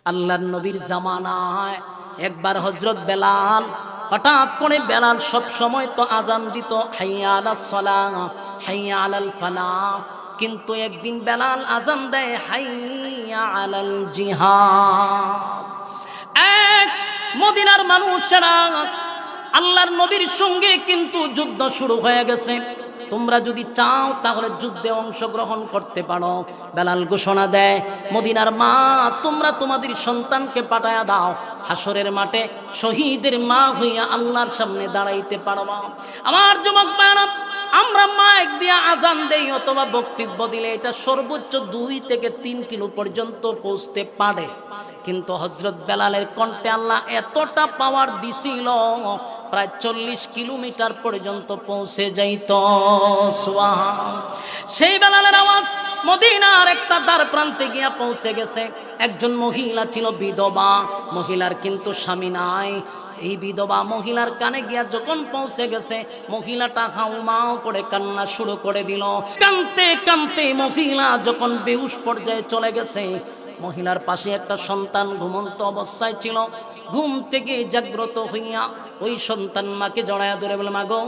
আল্লাহর নবীর জামানায় একবার হযরত বেলাল, হঠাৎ করে বেলাল সব সময় তো আজান দিত হাইয়া আলাস সালাহ হাইয়া আলাল ফালাহ, কিন্তু একদিন বেলাল আজান দেয় হাইয়া আলাল জিহাদ। এক মদিনার মানুষেরা, আল্লাহর নবীর সঙ্গে কিন্তু যুদ্ধ শুরু হয়ে গেছে, তোমরা যদি চাও তাহলে যুদ্ধে অংশগ্রহণ করতে পারো। বেলাল ঘোষণা দেয়, মদিনার মা তোমরা তোমাদের সন্তানকে পাঠায়া দাও, হাসরের মাঠে শহীদের মা হইয়া আল্লাহর সামনে দাঁড়াইতে পারবা। আমার যুবক ভাইরা, আমরা মাইক দিয়ে আজান দেই অথবা বক্তব্য দিলে এটা সর্বোচ্চ 2 থেকে 3 কিলো পর্যন্ত পৌঁছতে পারে, কিন্তু হযরত বেলালের কণ্ঠে আল্লাহ এতটা পাওয়ার দিছিল, প্রায় 40 কিলোমিটার পর্যন্ত পৌঁছে যাইত। সুবহান। সেই বেলালের আওয়াজ মদিনার একটা দ্বার প্রান্তে গিয়া পৌঁছে গেছে। একজন মহিলা ছিল বিধবা, মহিলার কিন্তু স্বামী নাই। এই বিধবা মহিলার কানে গিয়া যখন পৌঁছে গেছে, মহিলাটা হাউমাউ করে কান্না শুরু করে দিল। কানতে কানতে মহিলা যখন বেহুশ পর্যায়ে চলে গেছে, মহিলার পাশে একটা সন্তান ঘুমন্ত অবস্থায় ছিল। ঘুম থেকে জাগ্রত হইয়া ওই সন্তান মাকে জড়ায়া ধরে বলে, মাগো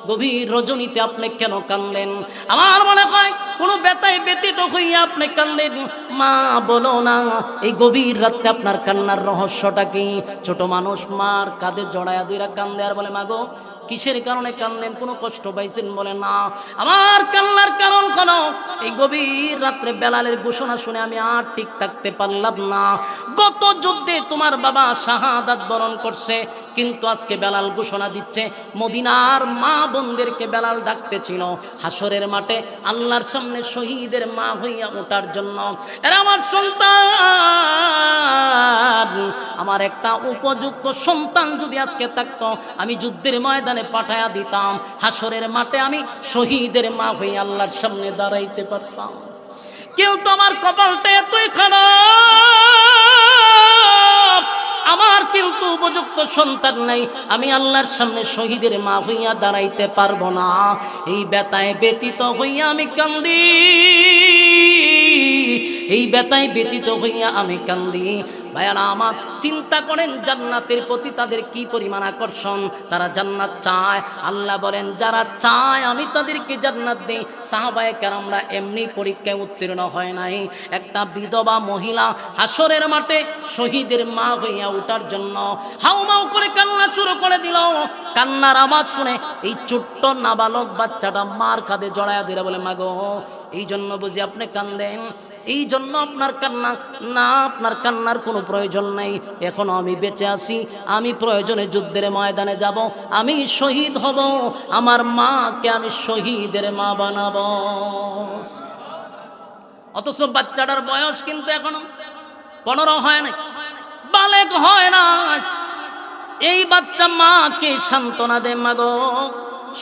গভীর রজনীতে আপনি কেন কানলেন? আমার মনে হয় কোনো ব্যথায় ব্যতীত হইয়া আপনি কানলেন। মা বলো না, এই গভীর রাতে আপনার কান্নার রহস্যটা কি? ছোট মানুষ মার কাঁধে জড়ায়া ধইরা কান্দে আর বলে, মাগো কিসের কারণে কান্দেন? কোনো কষ্ট পাইছেন? বলে, না, আমার কান্নার কারণ হলো এই গভীর রাত্রে বেলালের ঘোষণা শুনে আমি আর ঠিক থাকতে পারলাম না। গত যুদ্ধে তোমার বাবা শাহাদাত বরণ করছে, কিন্তু আজকে বেলাল ঘোষণা দিচ্ছে মদিনার মা বোনদেরকে বেলাল ডাকতেছিল হাসরের মাঠে আল্লাহর সামনে শহীদের মা হইয়া ওঠার জন্য। এরা আমার সন্তান, আমার একটা উপযুক্ত সন্তান যদি আজকে থাকতো, আমি যুদ্ধের ময়দানে পাঠায়া দিতাম, হাসরের মাঠে আমি শহীদের মা হয়ে আল্লাহর সামনে দাঁড়াইতে পারতাম। কিন্তু আমার কপালটা এতই খারাপ, আমার কিন্তু উপযুক্ত সন্তান নাই, আমি আল্লাহর সামনে শহীদের মা হইয়া দাঁড়াইতে পারবো না। এই ব্যথায় ব্যতীত হইয়া আমি কান্দি, এই ব্যথায় ব্যতীত হইয়া আমি কান্দি। ভাইয়ারা আমার, চিন্তা করেন জান্নাতের প্রতি তাদের কি পরিমাণ আকর্ষণ। তারা জান্নাত চায়। আল্লাহ বলেন, যারা চায় আমি তাদেরকে জান্নাত দেই। সাহাবায়ে কেরামরা এমনি পরীক্ষায় উত্তীর্ণ হয় নাই। একটা বিধবা মহিলা হাসরের মাঠে শহীদের মা হইয়া ওঠার জন্য হাউমাউ করে কান্না শুরু করে দিল। কান্নার আওয়াজ শুনে এই ছোট্ট নাবালক বাচ্চাটা মার কাঁধে জড়ায়া ধরে বলে, মাগো এই জন্য বুঝি আপনি কান্দেন? এই জন্য আপনার কান্না? না, আপনার কান্নার কোনো প্রয়োজন নাই। এখনো আমি বেঁচে আছি, আমি প্রয়োজনে যুদ্ধের ময়দানে যাব, আমি শহীদ হব, আমার মাকে আমি শহীদের মা বানাবো। অথচ বাচ্চাটার বয়স কিন্তু এখনো 15 হয় না, বালেক হয় না। এই বাচ্চা মাকে সান্ত্বনা দেয়, মাগো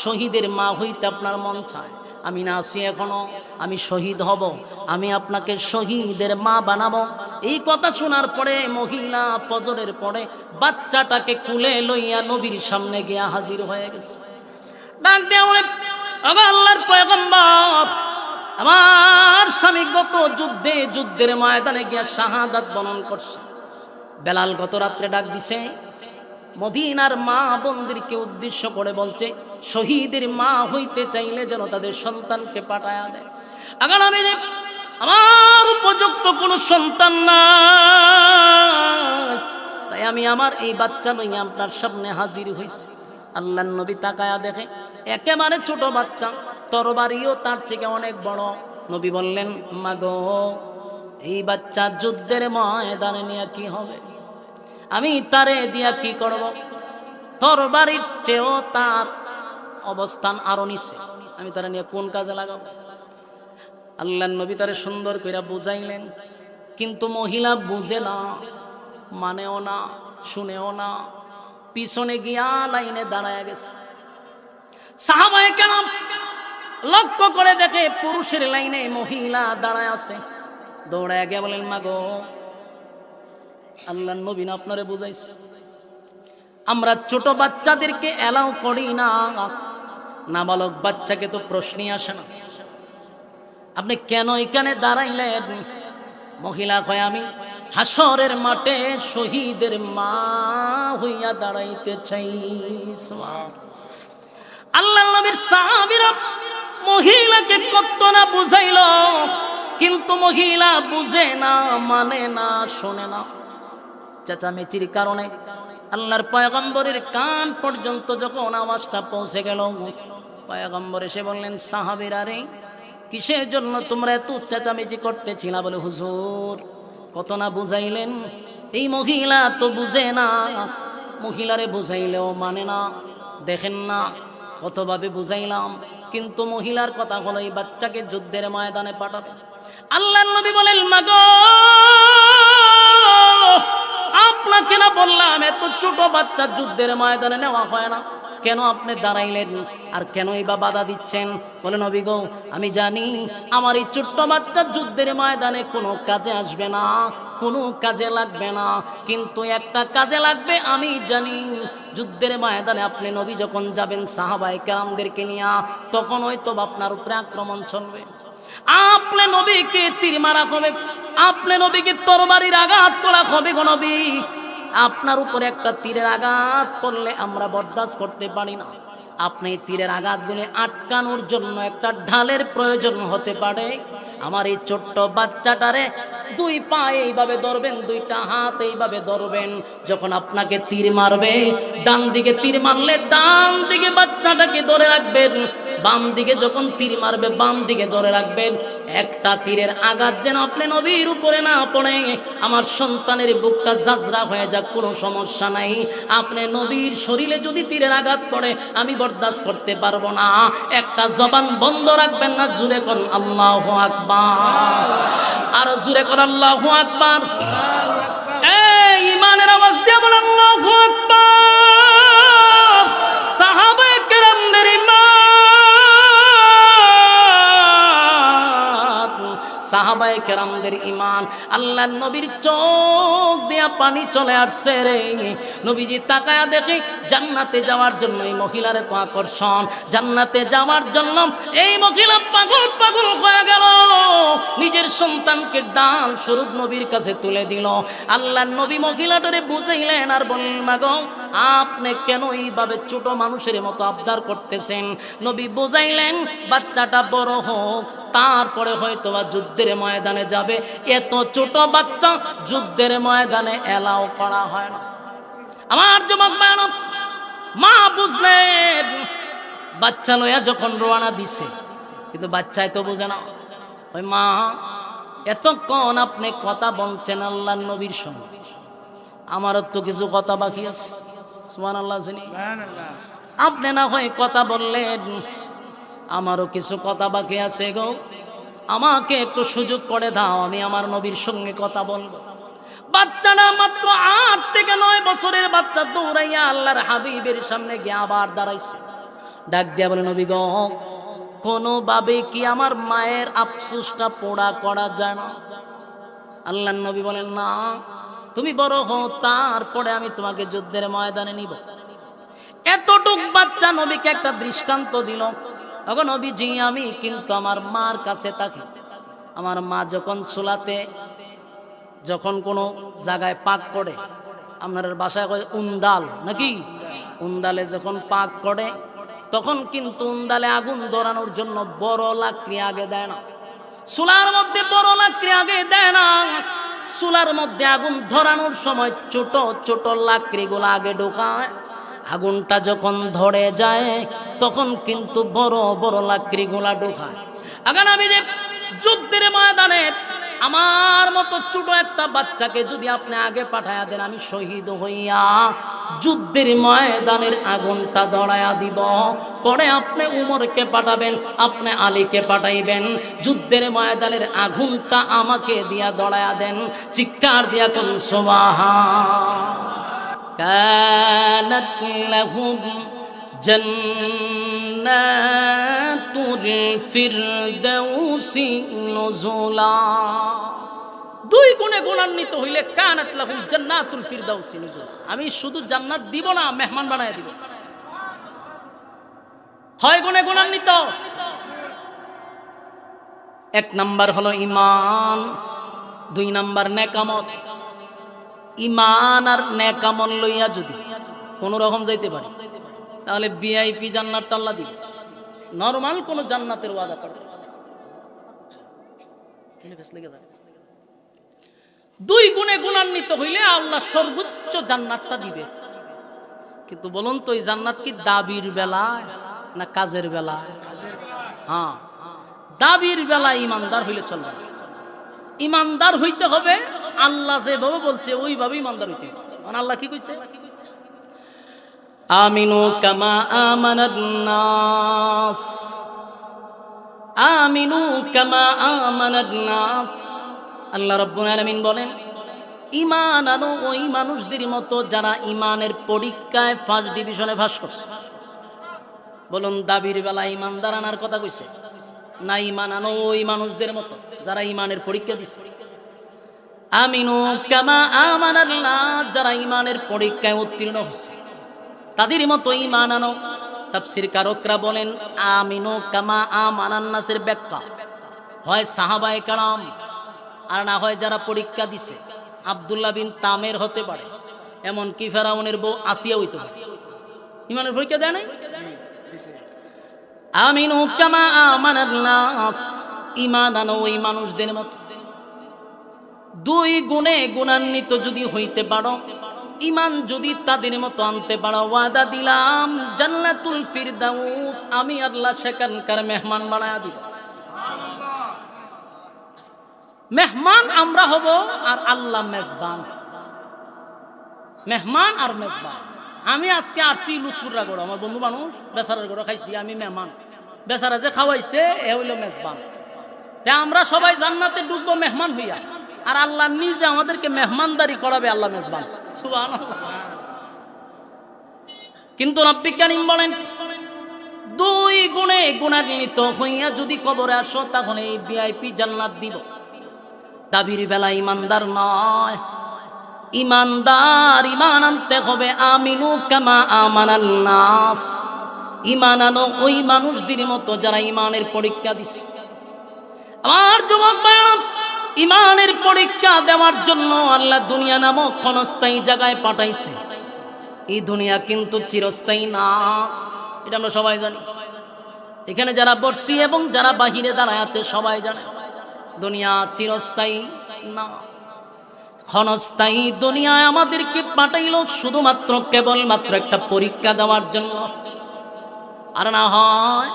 শহীদের মা হইতে আপনার মন চায়, আমি না আছি এখনো, আমি শহীদ হব, আমি আপনাকে শহীদের মা বানাবো। এই কথা শোনার পরে মহিলা ফজরের পরে বাচ্চাটাকে কুলে লইয়া নবীর সামনে গিয়া হাজির হয়ে গেছে। ডাক দেয়া বলে, আল্লাহর পয়গম্বর, আমার স্বামী গত যুদ্ধের ময়দানে গিয়া শাহাদাত বরণ করছে। বেলাল গত রাত্রে ডাক দিছে, মদিনার মা বোনদেরকে উদ্দেশ্য করে বলছে, শহীদের মা হইতে চাইলে যেন তাদের সন্তানকে পাঠায়া দেয়। আগার আমি আমার উপযুক্ত কোনো সন্তান না, তাই আমি আমার এই বাচ্চা লইয়া আপনার সামনে হাজির হইছি। আল্লাহর নবী তাকায়া দেখে একেবারে ছোট বাচ্চা, তরবারিও তার থেকে অনেক বড়। নবী বললেন, মাগো এই বাচ্চা যুদ্ধের ময়দানে নিয়ে কি হবে? আমি তারে দিয়া কি করব? তরবারির চেয়েও তার অবস্থান আরো নিচে, আমি তারা নিয়ে কোন কাজে লাগাবো? আল্লাহর নবী তারে সুন্দর করে বুঝাইলেন, কিন্তু মহিলা বুঝে না, মানেও না, শুনেও না। পিছনে গিয়া লাইনে দাঁড়ায় গেছে। সাহাবায়ে কেরাম লক্ষ্য করে দেখে পুরুষের লাইনে মহিলা দাঁড়ায় আছে। দৌড়ায় গিয়া বলেন, মাগো আল্লাহর নবী না আপনারে বুঝাইছে, আমরা ছোট বাচ্চাদেরকে এলাও করি না, নাবালক বাচ্চাকে তো প্রশ্নই আসে না, আপনি কেন এখানে দাঁড়াইলেন? মহিলা কয়, আমি হাসরের মাঠে শহীদের মা হইয়া দাঁড়াইতে চাই। আল্লাহ নবীর সাহাবীরা মহিলাকে কত না বুঝাইল, কিন্তু মহিলা বুঝে না, মানে না, শোনে না। চেঁচামেচির কারণে আল্লাহর পয়গম্বরের কান পর্যন্ত যখন আওয়াজটা পৌঁছে গেল, পয়গম্বর এসে বললেন, সাহাবীরা রে, কিসের জন্য তোমরা এত চেঁচামেচি করতেছিলা? বলে, হুজুর কত না বুঝাইলেন, এই মহিলা তো বুঝে না, মহিলারে বুঝাইলেও মানে না। দেখেন না কতভাবে বুঝাইলাম, কিন্তু মহিলার কথা হলো এই বাচ্চাকে যুদ্ধের ময়দানে পাঠাবে। আল্লাহর নবী বলেন, মাগো আপনাকে না বললাম এত ছোট বাচ্চা যুদ্ধের ময়দানে নেওয়া হয় না, কেন আপনি দাঁড়াইলেন আর কেনই বা বাধা দিচ্ছেন? বলে, নবী গো, আমি জানি আমার এই ছোট্ট বাচ্চা যুদ্ধের ময়দানে কোনো কাজে আসবে না, কোনো কাজে লাগবে না, কিন্তু একটা কাজে লাগবে আমি জানি। যুদ্ধের ময়দানে আপনি নবী যখন যাবেন সাহাবায়ে কেরামদেরকে নিয়ে, তখন হয়তো আপনার উপরে আক্রমণ চলবে, আপনি নবীকে তীর মারা হবে, আপনি নবীকে তরবারির আঘাত করা হবে। গো নবী, আপনার উপরে একটা তীরের আঘাত পড়লে আমরা বরদাস্ত করতে পারি না। আপনি তীরের আঘাতগুলি আটকানোর জন্য একটা ঢালের প্রয়োজন হতে পারে। আমার এই ছোট্ট বাচ্চাটারে দুই পা এইভাবে ধরবেন, দুইটা হাত এইভাবে ধরবেন, যখন আপনাকে তীর মারবে, ডান দিকে তীর মারলে ডান দিকে বাচ্চাটাকে ধরে রাখবেন, বাম দিকে যখন তীর মারবে বাম দিকে ধরে রাখবেন। একটা তীরের আঘাত যেন আপনি নবীর উপরে না পড়ে, আমার সন্তানের বুকটা জাজরা হয়ে যাক, কোনো সমস্যা নাই। আপনি নবীর শরীরে যদি তীরের আঘাত পড়ে আমি বরদাস্ত করতে পারবো না। একটা জবান বন্ধ রাখবেন না, জুড়ে কোন আল্লাহু আকবার, আর জুড়ে কোন আল্লাহু আকবার। এই ঈমানের আওয়াজ দিয়ে বলেন আল্লাহু আকবার। সাহাবায়ে কেরামদের ঈমান, সাহাবায়ে কেরামদের ঈমান, আল্লাহর নবীর চোখ দিয়া পানি চলে আসছে রে। নবীজি তাকায়া দেখে জান্নাতে যাওয়ার জন্য এই মহিলার এত আকর্ষণ, জান্নাতে যাওয়ার জন্য এই মহিলা পাগল পাগল হয়ে গেল, নিজের সন্তানকে ডাল স্বরূপ নবীর কাছে তুলে দিল। আল্লাহর নবী মহিলাটারে বুঝাইলেন আর বললেন, মাগো আপনি কেন এইভাবে ছোট মানুষের মতো আবদার করতেছেন? নবী বুঝাইলেন, বাচ্চাটা বড় হোক, তারপরে হয়তো বা যুদ্ধের ময়দানে যাবে, এত ছোট বাচ্চা যুদ্ধের ময়দানে এলাও করা হয় না। আমার যুবক ভাইরা, মা বুঝলেন, বাচ্চা লইয়া যখন রওনা দিছে, কিন্তু বাচ্চাই তো বুঝে না। ওই মা, এতক্ষণ আপনি কথা বলছেন আল্লাহর নবীর সঙ্গে, আমারও তো কিছু কথা বাকি আছে। সুবহানাল্লাহ। আপনি না হয় কথা বললেন, আমারও কিছু কথা বাকি আছে গো, আমাকে একটু সুযোগ করে দাও, আমি আমার নবীর সঙ্গে কথা বলবো। বাচ্চাটা মাত্র 8 থেকে 9 বছরের বাচ্চা দৌড়াইয়া আল্লাহর হাবিবের সামনে গিয়ে আবার দাঁড়াইছে, ডাক দিয়া বলে, নবী গো, কোনোভাবে কি আমার মায়ের আফসোসটা পোড়া করা যায় না? আল্লাহর নবী বলেন, না, তুমি বড় হও, তারপরে আমি তোমাকে যুদ্ধের ময়দানে নিব। এতটুক বাচ্চা নবীকে একটা দৃষ্টান্ত দিল। তখন নবীজি, আমি কিন্তু আমার মার কাছে থাকি, আমার মা যখন চুলাতে যখন কোনো জায়গায় পাক করে, আপনার বাসায় উন্দাল নাকি, উন্দালে যখন পাক করে তখন কিন্তু উন্দালে আগুন ধরানোর জন্য বড় লাকড়ি আগে দেয় না, চুলার মধ্যে বড় লাকড়ি আগে দেয় না, চুলার মধ্যে আগুন ধরানোর সময় ছোট ছোট লাকড়িগুলো আগে ঢোকায়। আগুনটা যখন ধরে যায় তখন কিন্তু বড় বড় লাকড়িগুলা ঢোকায়। আগান আমি যে যুদ্ধের ময়দানে আমার মতো ছোট একটা বাচ্চাকে যদি আপনি আগে পাঠায়া দেন, আমি শহীদ হইয়া যুদ্ধের ময়দানের আগুনটা ধরায়া দিব। পরে আপনি উমরকে পাঠাবেন, আপনি আলীকে পাঠাইবেন, যুদ্ধের ময়দানের আগুনটা আমাকে দিয়া ধরায়া দেন। চিৎকার দিয়া কোন সুবহান। কানাত লাহুম জান্নাতুল ফিরদাউসি নুজুলা। দুই গুণে গুণান্বিত হইলে কানাত লাহুম জান্নাতুল ফিরদাউসি নুজুলা, আমি শুধু জান্নাত দিব না, মেহমান বানায় দিব। হয় গুণে গুণান্বিত। 1 নাম্বার হলো ঈমান, 2 নাম্বার নেকামত, ইমান আর নেক আমল লইয়া যদি কোন রকম যাইতে পারে তাহলে ভিআইপি জান্নাতটা আল্লাহ দিবে, নরমাল কোন জান্নাতের ওয়াদা করবে। দুই গুণে গুণান্বিত হইলে আল্লাহ সর্বোচ্চ জান্নাতটা দিবে। কিন্তু বলুন তো এই জান্নাত কি দাবির বেলায় না কাজের বেলায়? হ্যাঁ, দাবির বেলায় ইমানদার হইলে চলবে না। ইমানদার হইতে হবে, আল্লাহ যেভাবে বলছে ওইভাবে ইমানদার হইতে হবে। মানে আল্লাহ কি কইছে? আমিনু কামা আমানান নাস, আমিনু কামা আমানান নাস। আল্লাহ রাব্বুল আলামিন বলেন, ঈমান আনো ওই মানুষদের মতো যারা ঈমানের পরীক্ষায় ফার্স্ট ডিভিশনে পাস করছে। বলুন, দাবির বেলায় ঈমানদার আনার কথা কইছে না ঈমান আনো ওই মানুষদের মতো যারা ঈমানের পরীক্ষা দিছে? আমিনু কামা আমানান নাস, যারা ঈমানের পরীক্ষায় উত্তীর্ণ হয়েছে তাদের মতো ঈমান আনো। তাফসীর কারকরা বলেন, আমিনু কামা আমানান নাসের ব্যাখ্যা হয় সাহাবায়ে কেরাম, আর না হয় যারা পরীক্ষা দিছে। আব্দুল্লাহ বিন তামের হতে পারে, এমনকি ফেরাউনের বউ আসিয়া হইতে পারে। ঈমানের পরীক্ষা দেয় নাই? আমিনু কামা আমানান নাস, ঈমান আনো ওই মানুষদের মতো। দুই গুণে গুণান্বিত যদি হইতে পারো, ঈমান যদি তাদের মতো আনতে পারো, ওয়াদা দিলাম জান্নাতুল ফিরদাউস আমি আল্লাহ সেখানকার মেহমান বানায়া দিব। মেহমান আমরা হব আর আল্লাহ মেজবান। মেহমান আর মেজবান। আমি আজকে আসছি লুৎফুররা গড়, আমার বন্ধু মানুষ বেচারার গড় খাইছি, আমি মেহমান। বেচারা যে খাওয়াইছে এ হইল মেজবান। তাই আমরা সবাই জান্নাতে ঢুকবো মেহমান হইয়া, আর আল্লাহ নিজে আমাদেরকে মেহমানদারি করাবে, আল্লাহ মেজবান। সুবহানাল্লাহ। কিন্তু রব্বুল কারীম বলেন, দুই গুণে গুণান্বিত হইয়া যদি কবরে আসো তাহলে এই ভিআইপি জান্নাত দিব। দাবির বেলা ইমানদার নয়, ইমানদার ঈমান আনতে হবে। আমিনু কামা আমানান নাস, ঈমান আনো ওই মানুষদের মতো যারা ঈমানের পরীক্ষা দিছে। আমার যুবক ভাইরা, ঈমানের পরীক্ষা দেওয়ার জন্য আল্লাহ দুনিয়া নামক ক্ষণস্থায়ী জায়গায় পাঠাইছে। এই দুনিয়া কিন্তু চিরস্থায়ী না, এটা আমরা সবাই জানি। এখানে যারা বসছি এবং যারা বাহিরে দাঁড়ায় আছে সবাই জানে দুনিয়া চিরস্থায়ী না, ক্ষণস্থায়ী। দুনিয়ায় আমাদেরকে পাঠাইলো শুধুমাত্র কেবলমাত্র একটা পরীক্ষা দেওয়ার জন্য। আর না হয়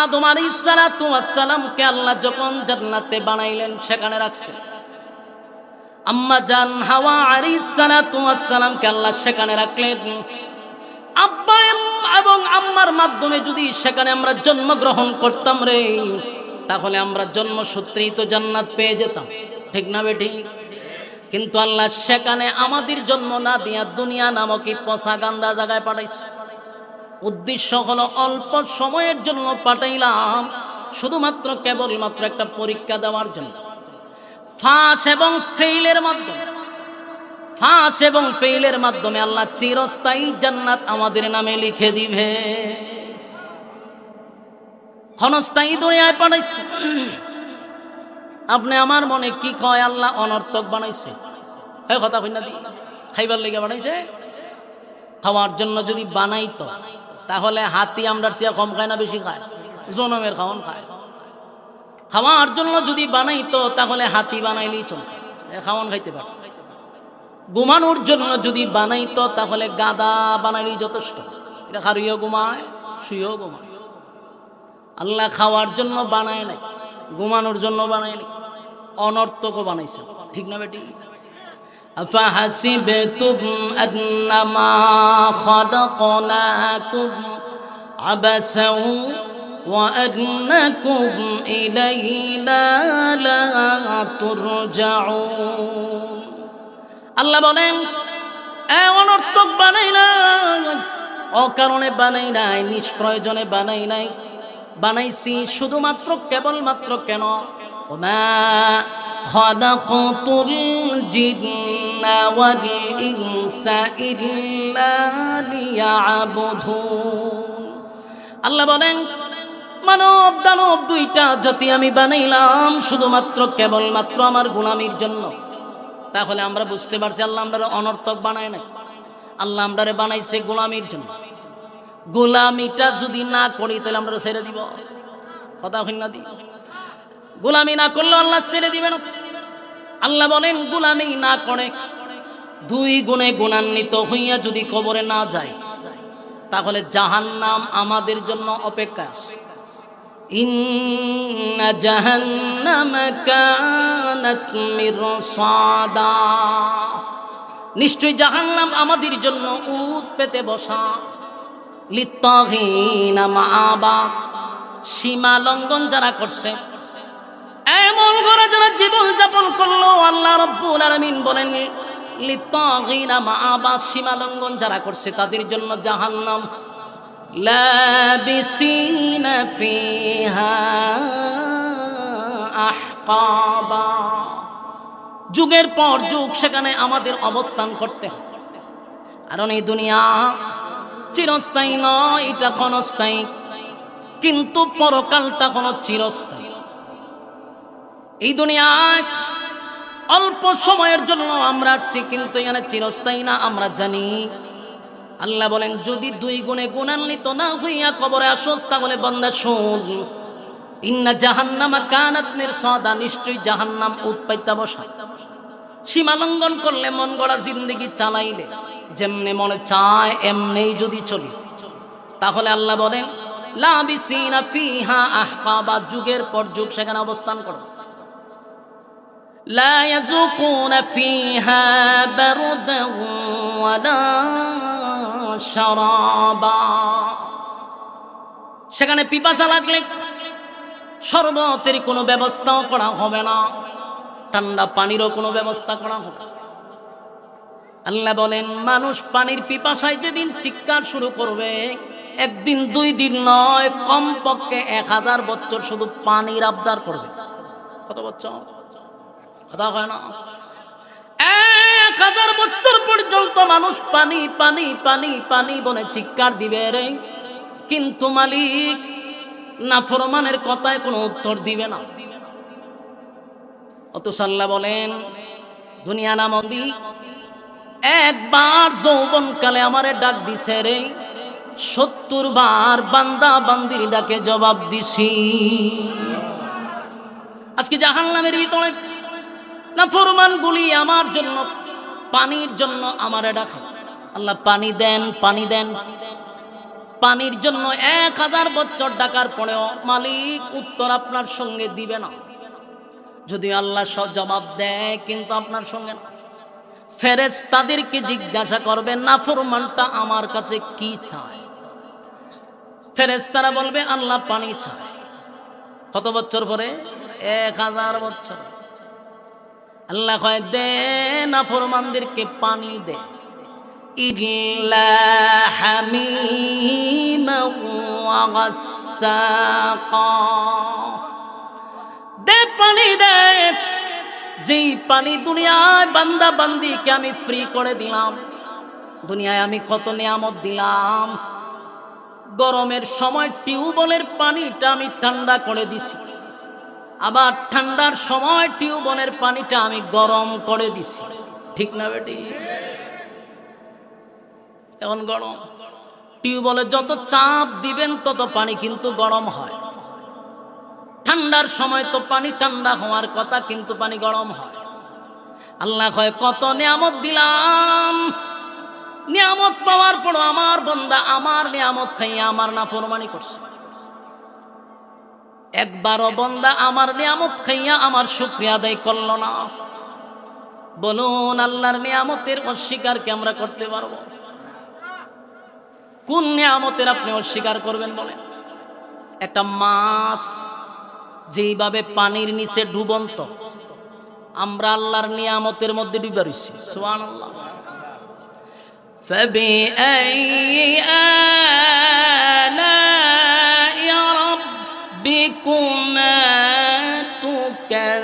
আদম আলাইহিস সালাতু ওয়াস সালামকে আল্লাহ যখন জান্নাতে বানাইলেন সেখানে রাখছেন। আম্মা জান হাওয়া আলাইহিস সালাতু ওয়াস সালামকে আল্লাহ সেখানে রাখলেন। আব্বা এবং আম্মার মাধ্যমে যদি সেখানে আমরা জন্মগ্রহণ করতাম রে, তাহলে আমরা জন্মসূত্রেই তো জান্নাত পেয়ে যেতাম, ঠিক না বেটি? কিন্তু আল্লাহ সেখানে আমাদের জন্ম না দিয়া দুনিয়া নামক এই পচা গান্দা জায়গায় পাঠাইছে। উদ্দেশ্য হলো অল্প সময়ের জন্য পাঠাইলাম, শুধুমাত্র কেবলমাত্র একটা পরীক্ষা দেওয়ার জন্য। ফাঁস এবং ফেইলের মাধ্যমে আল্লাহ চিরস্থায়ী জান্নাত আমাদের নামে লিখে দিবে। ক্ষণস্থায়ী দুনিয়ায় পাঠাইছে। আপনি আমার মনে কি কয় আল্লাহ অনর্থক বানাইছে? এই কথা কই না দি, খাইবার লেগে বানাইছে? খাওয়ার জন্য যদি বানাইতো তাহলে হাতি আমরার চেয়ে কম খায় না বেশি খায়? জনমের খাওয়ান খায়। খাওয়ার জন্য যদি বানাইতো তাহলে হাতি বানাইলেই চলত, খাওয়ান খাইতে পারে। ঘুমানোর জন্য যদি বানাইতো তাহলে গাদা বানাইলেই যথেষ্ট, এটা খারুইও ঘুমায় শুয়েও ঘুমায়। আল্লাহ খাওয়ার জন্য বানায় নাই, ঘুমানোর জন্য বানায় নাই, অনর্থকও বানাইছে, ঠিক না বেটি? আফাহাসিবতুম আন্নামা খালাকনাকুম আবাসাও ওয়া আন্নাকুম ইলাইনা লা তুরজাউন। আল্লাহ বলেন, অনর্থক বানাই নাই, অকারণে বানাই নাই, নিষ্প্রয়োজনে বানাই নাই, বানাইছি শুধুমাত্র কেবলমাত্র কেন? ওমা খালাকাতুল জিন্না ওয়াল ইনসা ইল্লা লিয়াবুদুন। আল্লাহ বলেন, মানব দানব দুইটা জাতি আমি বানাইলাম শুধুমাত্র কেবলমাত্র আমার গোলামির জন্য। তাহলে আমরা বুঝতে পারছি আল্লাহ আমরা অনর্থক বানায় না, আল্লাহ আমরারে বানাইছে গোলামির জন্য। গোলামিটা যদি না করি তাহলে আমরা ছেড়ে দিব, কথা হইল না? গোলামি না করলে আল্লাহ ছেড়ে দিবে না। আল্লাহ বলেন গোলামি না করে 2 গুণে গুণান্বিত হইয়া যদি কবরে না যায় তাহলে জাহান্নাম আমাদের জন্য অপেক্ষা আছে। ইন্না জাহান্নামা কানাত মিরসাদা, নিশ্চয় জাহান্নাম আমাদের জন্য উত পেতে বসা। লিত্তাগিনা মাআবা, সীমা লঙ্ঘন যারা করছে, এমন করে যারা জীবন যাপন করলো, আল্লাহ রাব্বুল আলামিন বলেন লিত্তাগিনা মাআবা, সীমা লঙ্ঘন যারা করছে তাদের জন্য জাহান্নাম। লাবিসিনা ফিহা আহকাবা, যুগের পর যুগ সেখানে আমাদের অবস্থান করতে হবে। কারণ এই দুনিয়া চিরস্থায়ী নয়, এটা ক্ষণস্থায়ী, কিন্তু পরকালটা কোনো চিরস্থায়ী। এই দুনিয়ায় অল্প সময়ের জন্য আমরা আসছি, কিন্তু এখানে চিরস্থায়ী না আমরা জানি। আল্লাহ বলেন যদি 2 গুণে গুণান্বিত না হইয়া কবরে আসোস তাহলে বান্দা শোন, ইন্না জাহান্নামা কানাত মিরসাদা, নিশ্চয়ই জাহান্নাম উৎপাইতা বসা। সীমা লঙ্ঘন করলে, মন গড়া জিন্দেগি চালাইলে, যেমনে মনে চায় এমনেই যদি চলি, তাহলে আল্লাহ বলেন লাবিসিনা ফিহা আহকাবা, যুগের পর যুগ সেখানে অবস্থান করো। লা ইয়াযুকুনা ফিহা বারদান ওয়ালা শারাবা, সেখানে পিপাসা লাগলে শরবতের কোনো ব্যবস্থাও করা হবে না, ঠান্ডা পানিরও কোনো ব্যবস্থা করা হবে না। আল্লাহ বলেন মানুষ পানির পিপাসায় যেদিন চিৎকার শুরু করবে, 1 দিন 2 দিন নয়, কমপক্ষে 1000 বছর শুধু পানির আবদার করবে। কত বছর? কথা হয় না? 1000 বছর পর্যন্ত মানুষ পানি পানি পানি পানি বলে চিৎকার দিবে রে, কিন্তু মালিক নাফরমানের কথায় কোনো উত্তর দিবে না। অথচ আল্লাহ বলেন দুনিয়া নামন্দি একবার যৌবনকালে আমারে ডাক দিছে রে, 70 বার বান্দা বান্দির ডাকে জবাব দিছি। আজকে জাহান্নামের ভিতরে নাফরমান গুলি আমার জন্য, পানির জন্য আমারে ডাকে। আল্লাহ পানি দেন, পানি দেন। পানির জন্য 1000 বছর ডাকার পরেও মালিক উত্তর আপনার সঙ্গে দিবে না। যদি আল্লাহ সব জবাব দেয় কিন্তু আপনার সঙ্গে না, ফেরেশতাদেরকে জিজ্ঞাসা করবেন নাফরমানটা আমার কাছে কি চায়। ফেরেশতারা বলবে আল্লাহ পানি চায়। কত বছর পরে? 1000 বছর। আল্লাহ কয় দে নাফরমানদেরকে পানি দে, ইল্লা হামিমা ওয়া গাসসাকা, দে পানি দে, যেই পানি দুনিয়ায় বান্দা বান্দিকে আমি ফ্রি করে দিলাম। দুনিয়ায় আমি কত নিয়ামত দিলাম। গরমের সময় টিউবওয়েলের পানিটা আমি ঠান্ডা করে দিছি, আবার ঠান্ডার সময় টিউবওয়েলের পানিটা আমি গরম করে দিছি। ঠিক না বেটি? এখন গরম, টিউবওয়েলে যত চাপ দিবেন তত পানি কিন্তু গরম হয়। ঠান্ডার সময় তো পানি ঠান্ডা হওয়ার কথা, কিন্তু পানি গরম হয়। আল্লাহ কয় কত নিয়ামত দিলাম, নিয়ামত পাওয়ার পর আমার বান্দা আমার নিয়ামত খাইয়া আমার নাফরমানি করছে। একবারও বান্দা আমার নিয়ামত খাইয়া আমার শুকরিয়া আদায় করল না। বলুন আল্লাহর নিয়ামতের অস্বীকার কি আমরা করতে পারবো? কোন নিয়ামতের আপনি অস্বীকার করবেন বলেন? একটা মাছ যেইভাবে পানির নিচে ডুবন্ত, আমরা আল্লাহর নিয়ামতের মধ্যে ডুবে রয়েছি। সুবহানাল্লাহ। ফাবিআইয়ি আলা'i রাব্বিকুমা তুকাযযিবান,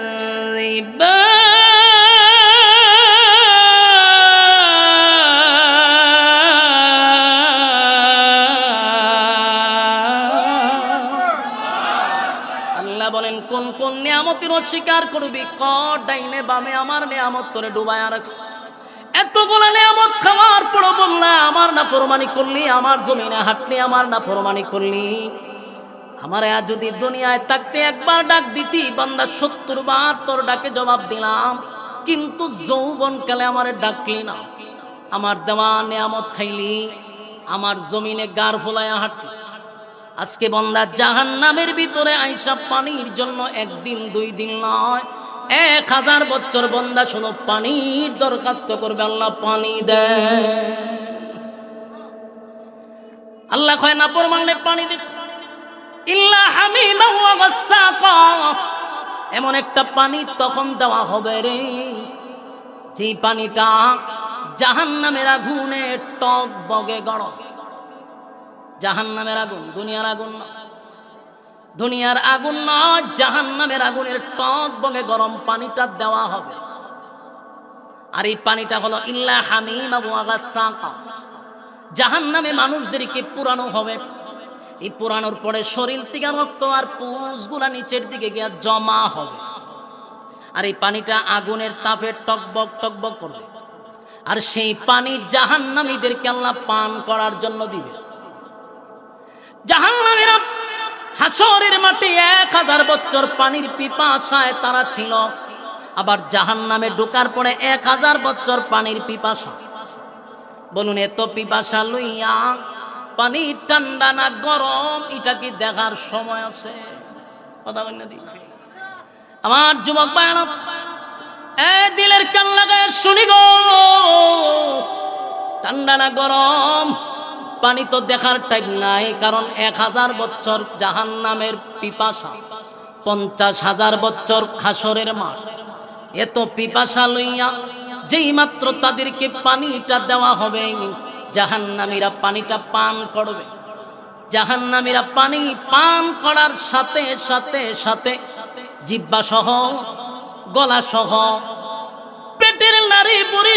বলেন কোন কোন নিয়ামতের অস্বীকার করবি? কর ডাইনে বামে আমার নিয়ামত তোরে ডুবায়া রাখছে। এতগুলো নিয়ামত খাওয়ার পর বললা আমার নাফরমানি করলি, আমার জমিনে হাঁটলি, আমার নাফরমানি করলি। আমার আজ যদি দুনিয়ায় থাকতে একবার ডাক দিতি বান্দা 70 বার তোর ডাকে জবাব দিলাম, কিন্তু যৌবনকালে আমারে ডাকলি না, আমার দেওয়া নিয়ামত খাইলি, আমার জমিনে গার ফোলায়া হাঁটলি। আজকে বান্দা জাহান্নামের ভিতরে আইসা পানির জন্য একদিন 2 দিন নয় 1000 বছর বান্দা শুনো পানির দরখাস্ত করবে, আল্লাহ পানি দে। আল্লাহ কয় না পরমানে পানি দে, ইল্লা হামিমা ওয়া গাসসাকা। এমন একটা পানি তখন দেওয়া হবে রে, যেই পানিটা জাহান্নামের আগুনে টক বগে গড়। জাহান্নামের আগুন, দুনিয়ার আগুন না, দুনিয়ার আগুন নয়, জাহান্নামের আগুনের টক বগে গরম পানিটা দেওয়া হবে। আর এই পানিটা হলো ইল্লা হামিমা ওয়া গাসসাকা। জাহান্নামে মানুষদেরকে পুরানো হবে, এই পুরানোর পরে শরীর থেকে রক্ত আর পুঁজগুলা নিচের দিকে গিয়ে জমা হবে। আর এই পানিটা আগুনের তাপে টকবক টকবক করবে। আর সেই পানি জাহান্নামীদেরকে আল্লাহ পান করার জন্য দিবে। জাহান্নামীরা হাসরের মাঠে 1000 বছর পানির পিপাসায় তারা ছিল, আবার জাহান্নামে ঢোকার পরে 1000 বছর পানির পিপাসা। বলুন এত পিপাসা লইয়া পানি ঠান্ডা না গরম এটা কি দেখার সময় আছে? কথা বল না দি আমার যুবক ভাইরা, এ দিলের কান লাগায় শুনি গো, ঠান্ডা না গরম পানি তো দেখার টাইম নাই, কারণ 1000 বছর জাহান্নামের পিপাসা, 50,000 বছর হাসরের মাঠ। এত পিপাসা লইয়া যেই মাত্র তাদেরকে পানিটা দেওয়া হবে, জাহান্নামীরা পানিটা পান করবে। জাহান্নামীরা পানি পান করার সাথে সাথে সাথে জিহ্বা সহ, গলা সহ, পেটের নাড়ি বুড়ি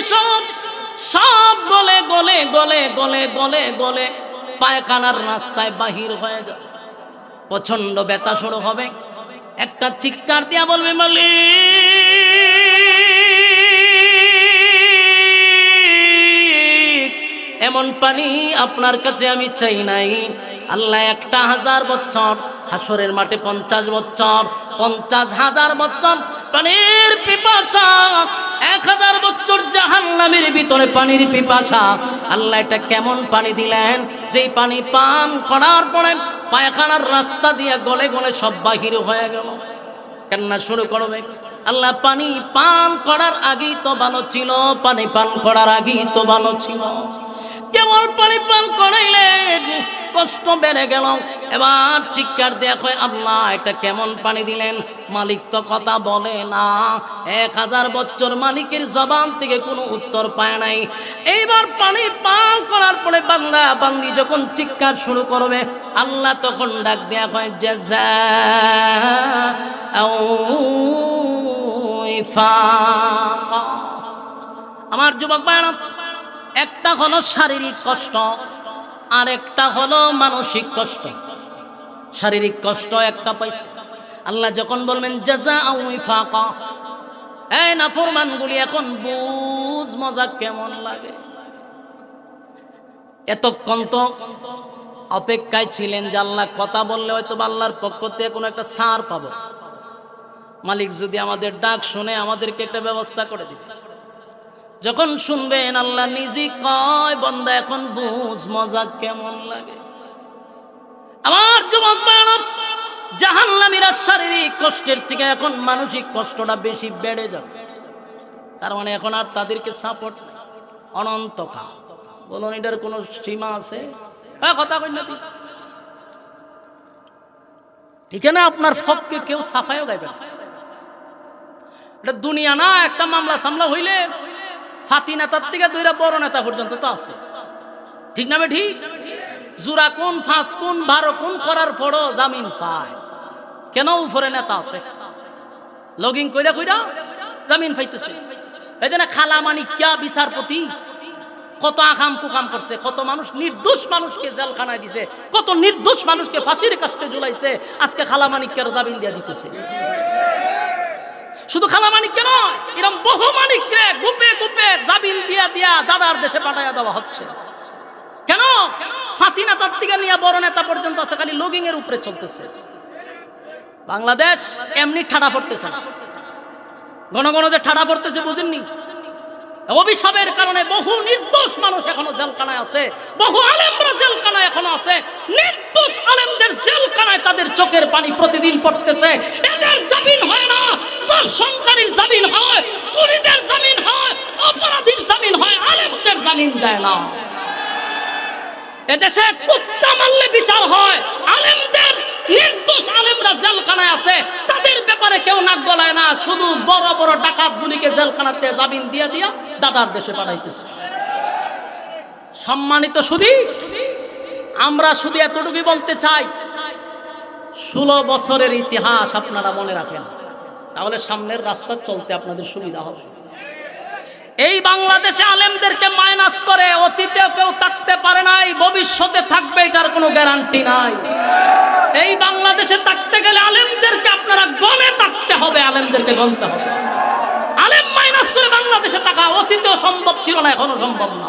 সব গলে গলে গলে গলে গলে গলে পায়খানার রাস্তায় বাহির হয়ে যাবে। প্রচন্ড ব্যথা শুরু হবে, একটা চিৎকার দিয়া বলবে মালিক এমন পানি আপনার কাছে আমি চাই নাই। আল্লাহ 1000 বছর হাসরের মাঠে 50 বছর, 50,000 বছর পানির পিপাসা, 1000 বছর জাহান্নামের ভিতরে পানির পিপাসা। আল্লাহ এটা কেমন পানি দিলেন, যেই পানি পান করার পরে পায়খানার রাস্তা দিয়ে গলে গলে সব বাহির হয়ে গেল। কান্না শুরু করবে। আল্লাহ পানি পান করার আগেই তো ভালো ছিল, পানি পান করার আগেই তো ভালো ছিল। কেমন পানি পান করাইলে কষ্ট বেড়ে গেল। এবার চিৎকার দেয়া হয় আল্লাহ এটা কেমন পানি দিলেন? মালিক তো কথা বলে না। 1000 বছর মালিকের জবান থেকে কোনো উত্তর পায় নাই। এইবার পানি পান করার পরে বান্দা বান্দি যখন চিৎকার শুরু করবে, আল্লাহ তখন ডাক দেয়া হয় জাযাআও ওয়াফাকা। আমার যুবক ভাইরা, একটা হলো শারীরিক কষ্ট, আর একটা হলো মানসিক কষ্ট। শারীরিক কষ্ট একটা পাইছে, আল্লাহ যখন বলবেন জাযাআও ওয়াফাকা, এই নাফরমানগুলি এখন বুঝ মজা কেমন লাগে। এতক্ষণ তো অপেক্ষায় ছিলেন যে আল্লাহ কথা বললে হয়তো আল্লাহর পক্ষ থেকে কোনো একটা ছাড় পাবো, মালিক যদি আমাদের ডাক শুনে আমাদেরকে একটা ব্যবস্থা করে দিচ্ছে। যখন শুনবেন আল্লাহ নিজে কয় বান্দা এখন বুঝ মজা কেমন লাগে। আমার যুবক ভাইরা, জাহান্নামীরা শারীরিক কষ্টের থেকে এখন মানসিক কষ্টটা বেশি বেড়ে যাবে। তার মানে এখন আর তাদেরকে সাপোর্ট অনন্তকাল। বলুন এটার কোনো সীমা আছে? হ্যাঁ কথা কই না ঠিক না? আপনার পক্ষে কেউ সাফাইও গাইবে না। এটা দুনিয়া না, একটা মামলা সামলা হইলে ফাতি নেতার থেকে দুইটা বড় নেতা পর্যন্ত তো আছে, ঠিক না? ঠিক জোড়া কোন 5 কোন 12 কোন করার পরও জামিন পায় কেন? উপরে নেতা আছে, লগিং কইরা কইরা জামিন পাইতেছে। এই যে খালা মানিক কিয়া বিচারপতি, কত আকাম কুকাম করছে, কত মানুষ নির্দোষ মানুষকে জেলখানায় দিছে, কত নির্দোষ মানুষকে ফাঁসির কাস্টে ঝুলাইছে। আজকে খালা মানিককে জামিন দিয়ে দিতেছে। শুধু খালা মানিককে নয়, এরকম বহু মানিককে গুপে গুপে জামিন দিয়া দিয়া দাদার দেশে পাঠাইয়া দেওয়া হচ্ছে। কেন? ফাতিনা তার থেকে নিয়ে বড় নেতা পর্যন্ত আছে, খালি লগিং এর উপরে চলতেছে। বাংলাদেশ এমনি ঠাড়া পড়তেছে না, ঘন ঘন যে ঠাড়া পড়তেছে বুঝেননি? অভিশাপের কারণে বহু নির্দোষ মানুষ এখনো জেলখানায় আছে, বহু আলেমরা জেলখানায় এখনো আছে। নির্দোষ আলেমদের জেলখানায় তাদের চোখের পানি প্রতিদিন পড়তেছে। এদের জামিন হয় না, দর্শনকারীর জামিন হয়, খুনিদের জামিন হয়, অপরাধীর জামিন হয়, আলেমদের জামিন দেয় না। এদেশে কুত্তা মারলে বিচার হয়, আলেমদের নির্দোষ আলেমরা জেলখানায় আছে, তাদের ব্যাপারে কেউ নাক গলায় না। শুধু বড় বড় ডাকাতগুলিকে জেলখানাতে জামিন দিয়ে দিয়া দাদার দেশে পাঠাইতেছে। সম্মানিত সুধী, আমরা শুধু এতটুকু বলতে চাই, 16 বছরের ইতিহাস আপনারা মনে রাখেন, তাহলে সামনের রাস্তা চলতে আপনাদের সুবিধা হবে। এই বাংলাদেশে আলেমদেরকে মাইনাস করে অতীতে কেউ থাকতে পারে নাই, ভবিষ্যতে থাকবে এটার কোনো গ্যারান্টি নাই। এই বাংলাদেশে থাকতে গেলে আলেমদেরকে আপনারা গণে থাকতে হবে, আলেমদেরকে গণতে হবে। আলেম মাইনাস করে বাংলাদেশে থাকা অতীতেও সম্ভব ছিল না, এখনো সম্ভব না।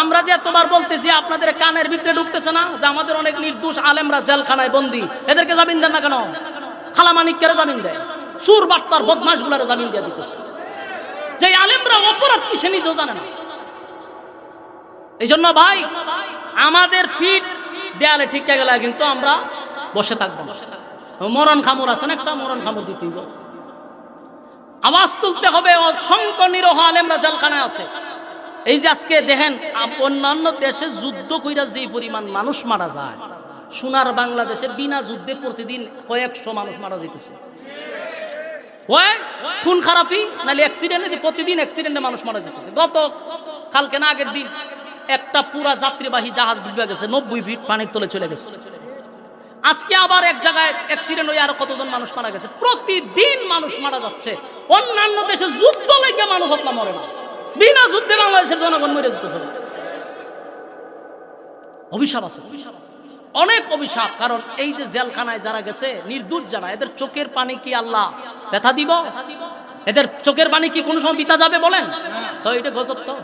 আমরা যে এতবার বলতেছি, আপনাদের কানের ভিতরে ঢুকতেছে না যে আমাদের অনেক নির্দোষ আলেমরা জেলখানায় বন্দী, এদেরকে জামিন দেন না কেন? খালা মানিককে জামিন দেয়, সুর বাটপার বদমাশগুলারে জামিন দিয়ে দিতেছে। যে আলেমরা অপরাধ কি সে নিজেও জানে না। এই জন্য ভাই, আমাদের ফিট দেয়ালে ঠিক গেলে কিন্তু আমরা বসে থাকবো। মরণ খামুর আছে না, একটা মরণ খামুর দিতে হইব, আওয়াজ তুলতে হবে। অসংখ্য নিরহ আলেমরা জেলখানায় আছে। এই যে আজকে দেখেন, অন্যান্য দেশে যুদ্ধ কইরা যে পরিমাণ মানুষ মারা যায়, সোনার বাংলাদেশে বিনা যুদ্ধে প্রতিদিন কয়েকশো মানুষ মারা যেতেছে। খুন খারাপি নাহলে অ্যাক্সিডেন্টে, প্রতিদিন অ্যাক্সিডেন্টে মানুষ মারা যেতেছে। গত কালকে না আগের দিন একটা পুরা যাত্রীবাহী জাহাজ ডুবে গেছে, 90 ফিট পানির তলে চলে গেছে। আজকে আবার এক জায়গায় অ্যাক্সিডেন্ট হয়ে আরো কতজন মানুষ মারা গেছে। প্রতিদিন মানুষ মারা যাচ্ছে। অন্যান্য দেশে যুদ্ধ লেগে মানুষ হত্যা মরে না, বিনা যুদ্ধে বাংলাদেশের জনগণ মরে যেতেছে। অভিশাপ আছে, অনেক অভিশাপ। কারণ এই যে জেলখানায় যারা গেছে, নির্দোষ যারা, এদের চোখের পানি কি আল্লাহ ব্যথা দিব? এদের চোখের পানি কি কোনো সময় বিতা যাবে বলেন? তো এটা গজব, তো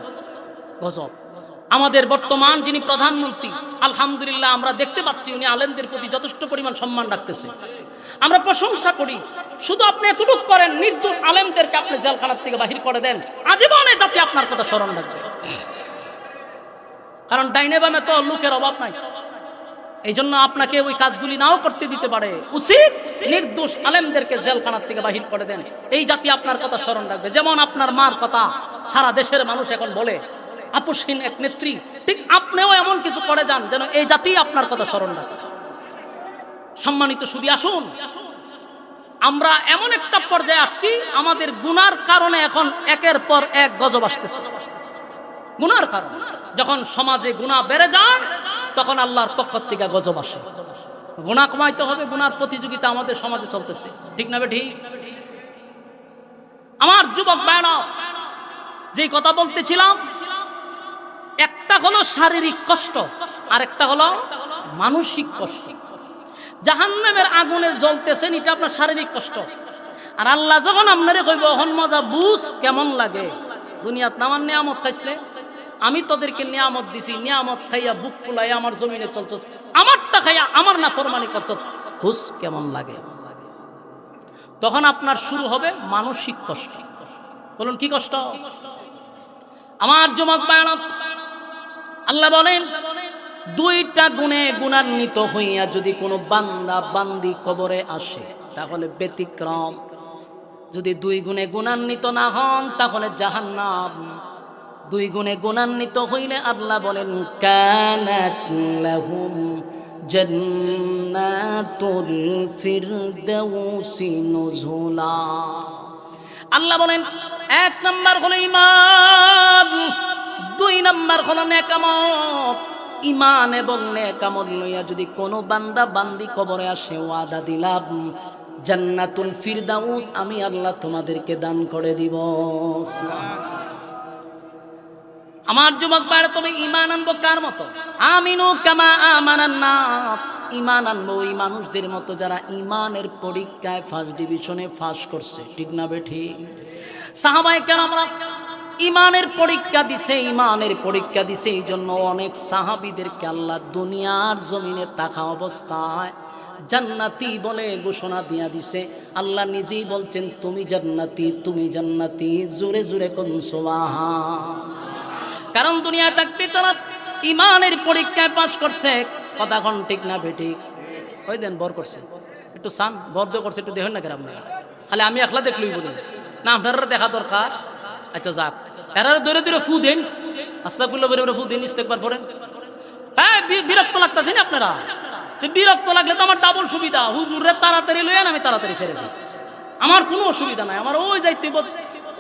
গজব। আমাদের বর্তমান যিনি প্রধানমন্ত্রী, আলহামদুলিল্লাহ আমরা দেখতে পাচ্ছি উনি আলেমদের প্রতি যথেষ্ট পরিমাণ সম্মান রাখতেছে, আমরা প্রশংসা করি। শুধু আপনি এতটুকু করেন, নির্দোষ আলেমদেরকে আপনি জেলখানার থেকে বাহির করে দেন, আজীবনে যাতে আপনার কথা স্মরণ রাখবে। কারণ ডাইনে বামে তো লোকের অভাব নাই, এই জন্য আপনাকে ওই কাজগুলি নাও করতে দিতে পারে। উচিত নির্দোষ আলেমদেরকে জেলখানার থেকে বাহির করে দেন, এই জাতি আপনার কথা স্মরণ রাখবে। যেমন আপনার মার কথা সারা দেশের মানুষ এখন বলে, আপসহীন এক নেত্রী, ঠিক আপনিও এমন কিছু করে যান যেন এই জাতি আপনার কথা স্মরণ রাখে। সম্মানিত সুধী, আসুন, আমরা এমন একটা পর্যায়ে আসছি, আমাদের গুনার কারণে এখন একের পর এক গজব আসতেছে। গুনার কারণ, যখন সমাজে গুনাহ বেড়ে যায়, তখন আল্লাহর পক্ষ থেকে গজব আসে। গুনাহ কমাইতে হবে, গুনার প্রতিযোগিতা আমাদের সমাজে চলতেছে, ঠিক না ঠিক? আমার যুবক ভাইরা, যেই কথা বলতেছিলাম, একটা হলো শারীরিক কষ্ট, আর একটা হলো মানসিক কষ্ট। জাহান্নামের আগুনে জ্বলতেছেন, এটা আপনার শারীরিক কষ্ট। আর আল্লাহ যখন আপনারে কইব, হন মজা বুঝ কেমন লাগে, দুনিয়াত নামান নিয়ামত খাইছিলে, আমি তোদেরকে নিয়ামত দিছি, নিয়ামত খাইয়া বুক ফুলাইয়া আমার জমিনে চলছস, আমারটা খাইয়া আমার না ফরমানি করছস, বুঝ কেমন লাগে। তখন আপনার শুরু হবে মানসিক কষ্ট। বলুন কি কষ্ট? আমার যুবক ভাইরা, আল্লাহ বলেন, দুইটা গুণে গুণান্বিত হইয়া যদি কোনো বান্দা বান্দি কবরে আসে, তাহলে ব্যতিক্রম। যদি 2 গুণে গুণান্বিত না হন, তাহলে জাহান্নাম। 2 গুণে গুণান্বিত হইলে আল্লাহ বলেন, কানাত লাহুম জান্নাতুল ফিরদাউসি নুজুলা। আল্লাহ বলেন, 1 নাম্বার হলো ঈমান, 2 নাম্বার হলো নেকামত। ঈমান এবং নেকামত লইয়া যদি কোনো বান্দা বান্দি কবরে আসে, ওয়াদা দিলাম জান্নাতুল ফিরদাউস আমি আল্লাহ তোমাদেরকে দান করে দিব। আমার যুবক ভাইরা, তবে ঈমান আনবো কার মতো? আমিনু কামা আমানান নাস, ঈমান আনবো ওই মানুষদের মতো যারা ঈমানের পরীক্ষায় ফার্স্ট ডিভিশনে পাস করছে। ঠিক না বেঠিক? সাহাবায়ে কেরামরা ঈমানের পরীক্ষা দিছে, ঈমানের পরীক্ষা দিছে। এই জন্য অনেক সাহাবীদেরকে আল্লাহ দুনিয়ার জমিনে থাকা অবস্থায় জান্নাতি বলে ঘোষণা দিয়া দিছে। আল্লাহ নিজেই বলছেন, তুমি জান্নাতি, তুমি জান্নাতি। জোরে জোরে কোন সুবহান। কারণ দুনিয়ায় থাকতে তারা ঈমানের পরীক্ষায় পাস করছে। কথা কোন ঠিক না বেঠিক? ওই দেন বর করছে, একটু সান বদ্ধ করছে, একটু দেখেন না কেন আপনারা? খালি আমি একলা দেখলই বলি না, আপনারা দেখা দরকার। আচ্ছা যাক, এরা দূরে দূরে ফু দেন, আস্তাগফিরুল্লাহ বলে ফু দেন, ইস্তেগফার করেন। হ্যাঁ, বিরক্ত লাগতেছে না আপনারা? তো বিরক্ত লাগলে তো আমার ডাবল সুবিধা, হুজুরে তাড়াতাড়ি লইয়েন, আমি তাড়াতাড়ি সেরে দিই, আমার কোনো অসুবিধা নাই। আমার ওই যাইতে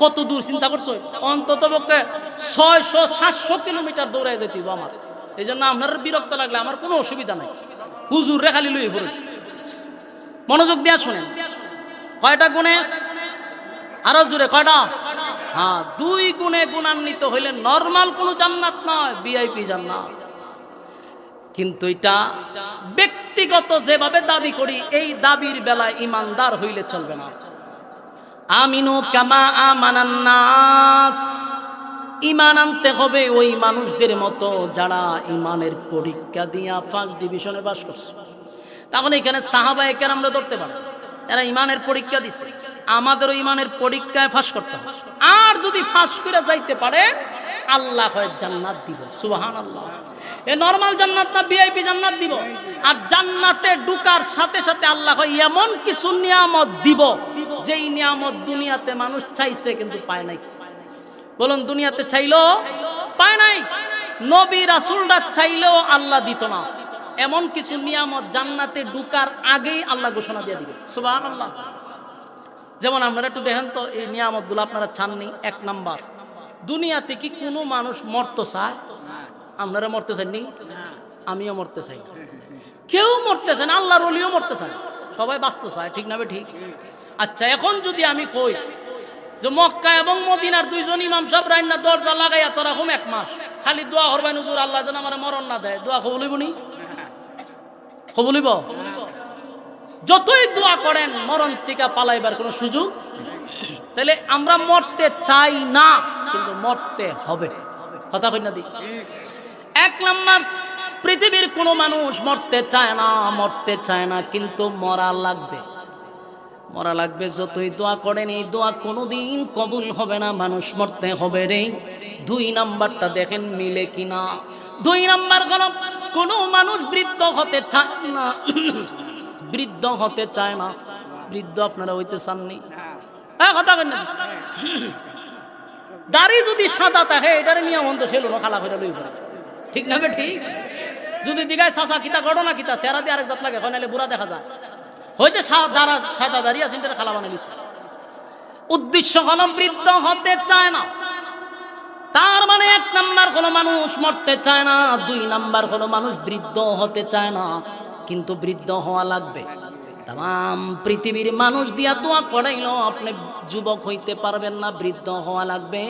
কত দূর চিন্তা করছো? অন্তত পক্ষে 600-700 কিলোমিটার দৌড়ায় যেতে আমার। এই জন্য আপনার বিরক্ত লাগলে আমার কোনো অসুবিধা নাই, হুজুরে খালি লইয়ে পড়ে। মনোযোগ দিয়া শোনেন, কয়টা গুণে? আরো জোরে, কয়টা? হ্যাঁ, 2 গুণে গুণান্বিত হইলে নরমাল কোনো জান্নাত নয়, ভিআইপি জান্নাত। কিন্তু এটা ব্যক্তিগত যেভাবে দাবি করি, এই দাবির বেলায় ইমানদার হইলে চলবে না। আমিনু কামা আমানান নাস, ঈমান আনতে হবে ওই মানুষদের মতো যারা ঈমানের পরীক্ষা দিয়া ফার্স্ট ডিভিশনে পাস করছে। তাহলে এখানে সাহাবায়ে কেরামরা ধরতে পারে, এরা ঈমানের পরীক্ষা দিছে, আমাদেরও ঈমানের পরীক্ষায় ফাঁস করতে হবে। আর যদি ফাঁস করে যাইতে পারে, আল্লাহ হয় জান্নাত দিব। সুবহানাল্লাহ। এ নরমাল জান্নাত না, ভিআইপি জান্নাত দিব। আর জান্নাতে ঢুকার সাথে সাথে আল্লাহ হয় এমন কিছু নিয়ামত দিব, যেই নিয়ামত দুনিয়াতে মানুষ চাইছে কিন্তু পায় নাই। বলুন, দুনিয়াতে চাইলো পায় নাই, নবী রাসূলরা চাইলেও আল্লাহ দিত না। এমন কিছু নিয়ামত জান্নাতে ঢুকার আগেই আল্লাহ ঘোষণা দিয়ে দিবে। সুবহানাল্লাহ। যেমন আপনারা একটু দেখেন তো, এই নিয়ামতগুলো আপনারা চাননি? 1 নাম্বার, দুনিয়াতে কি কোনো মানুষ মরতে চায়? আপনারা মরতে চাননি? আমিও মরতে চাই না, কেউ মরতে চায় না, আল্লাহর ওলিও মরতে চায় না, সবাই বাঁচতে চায়। ঠিক না ঠিক? আচ্ছা, এখন যদি আমি কই যে মক্কা এবং মদিনার 2জন ইমাম সাহেব রাইনা দরজা লাগাইয়া তোরা হুম 1 মাস খালি দোয়া করবেন, হুজুর আল্লাহ যেন আমার মরণ না দেয়, দোয়া কবুলিব নি? কবুলিব? যতই দোয়া করেন মরণ থেকে পালাইবার কোনো সুযোগ। তাহলে আমরা মরতে চাই না, কিন্তু মরতে হবে। কথা কই না দি? 1 নাম্বার, পৃথিবীর কোনো মানুষ মরতে চায় না, মরতে চায় না, কিন্তু মরা লাগবে, মরা লাগবে। যতই দোয়া করেন এই দোয়া কোনোদিন কবুল হবে না, মানুষ মরতে হবে রে। 2 নাম্বারটা দেখেন মিলে কিনা। 2 নাম্বার হলো, কোনো মানুষ বৃদ্ধ হতে চায় না, বৃদ্ধ হতে চায় না। বৃদ্ধ আপনারা হইতে চাননি? হ্যাঁ, কথা কেন? দাড়ি যদি সাদা থাকে, এটার নিয়ম তো সেলুন খালা করে লই পড়ে। ঠিক না ঠিক? যদি দিঘায় চাষা কিতা ঘটনা কিতা চেহারা দিয়ে আরেক জাত লাগে, নাহলে বুড়া দেখা যায়। হয়েছে সাদা দাড়ি আছে, খালা বানাই দিচ্ছে। উদ্দেশ্য হলো বৃদ্ধ হতে চায় না। তার মানে 1 নাম্বার হলো মানুষ মরতে চায় না, 2 নাম্বার হলো মানুষ বৃদ্ধ হতে চায় না, কিন্তু বৃদ্ধ হওয়া লাগবে। তাম পৃথিবীর মানুষ দিয়া দোয়া করাইলো, আপনি যুবক হইতে পারবেন না, বৃদ্ধ হওয়া লাগবে।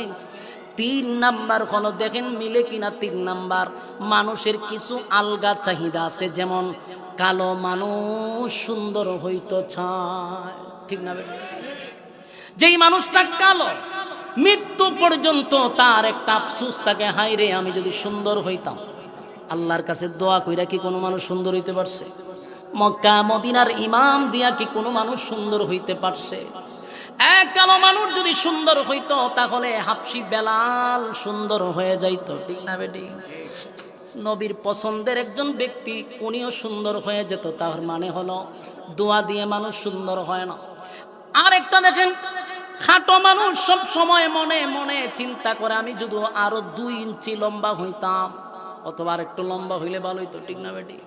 3 নাম্বার হলো, দেখেন মিলে কিনা। 3 নাম্বার, মানুষের কিছু আলগা চাহিদা আছে, যেমন কালো মানুষ সুন্দর হইতে চায়। ঠিক না? যেই মানুষটা কালো, মৃত্যু পর্যন্ত তার একটা আফসোস থাকে, হায় রে আমি যদি সুন্দর হইতাম। আল্লাহর কাছে দোয়া কইরা কি কোনো মানুষ সুন্দর হইতে পারছে? মক্কা মদিনার ইমাম দিয়া কি কোনো মানুষ সুন্দর হইতে পারছে? এক কালো মানুষ যদি সুন্দর হইতো, তাহলে হাবশি বেলাল সুন্দর হয়ে যাইত। ঠিক না বেটি? নবীর পছন্দের একজন ব্যক্তি, উনিও সুন্দর হয়ে যেত। তার মানে হলো দোয়া দিয়ে মানুষ সুন্দর হয় না। আর একটা দেখেন, খাটো মানুষ সব সময় মনে মনে চিন্তা করে, আমি যদি আরো 2 ইঞ্চি লম্বা হইতাম, অথবা আর একটু লম্বা হইলে ভালো হইতো। ঠিক না বেটি?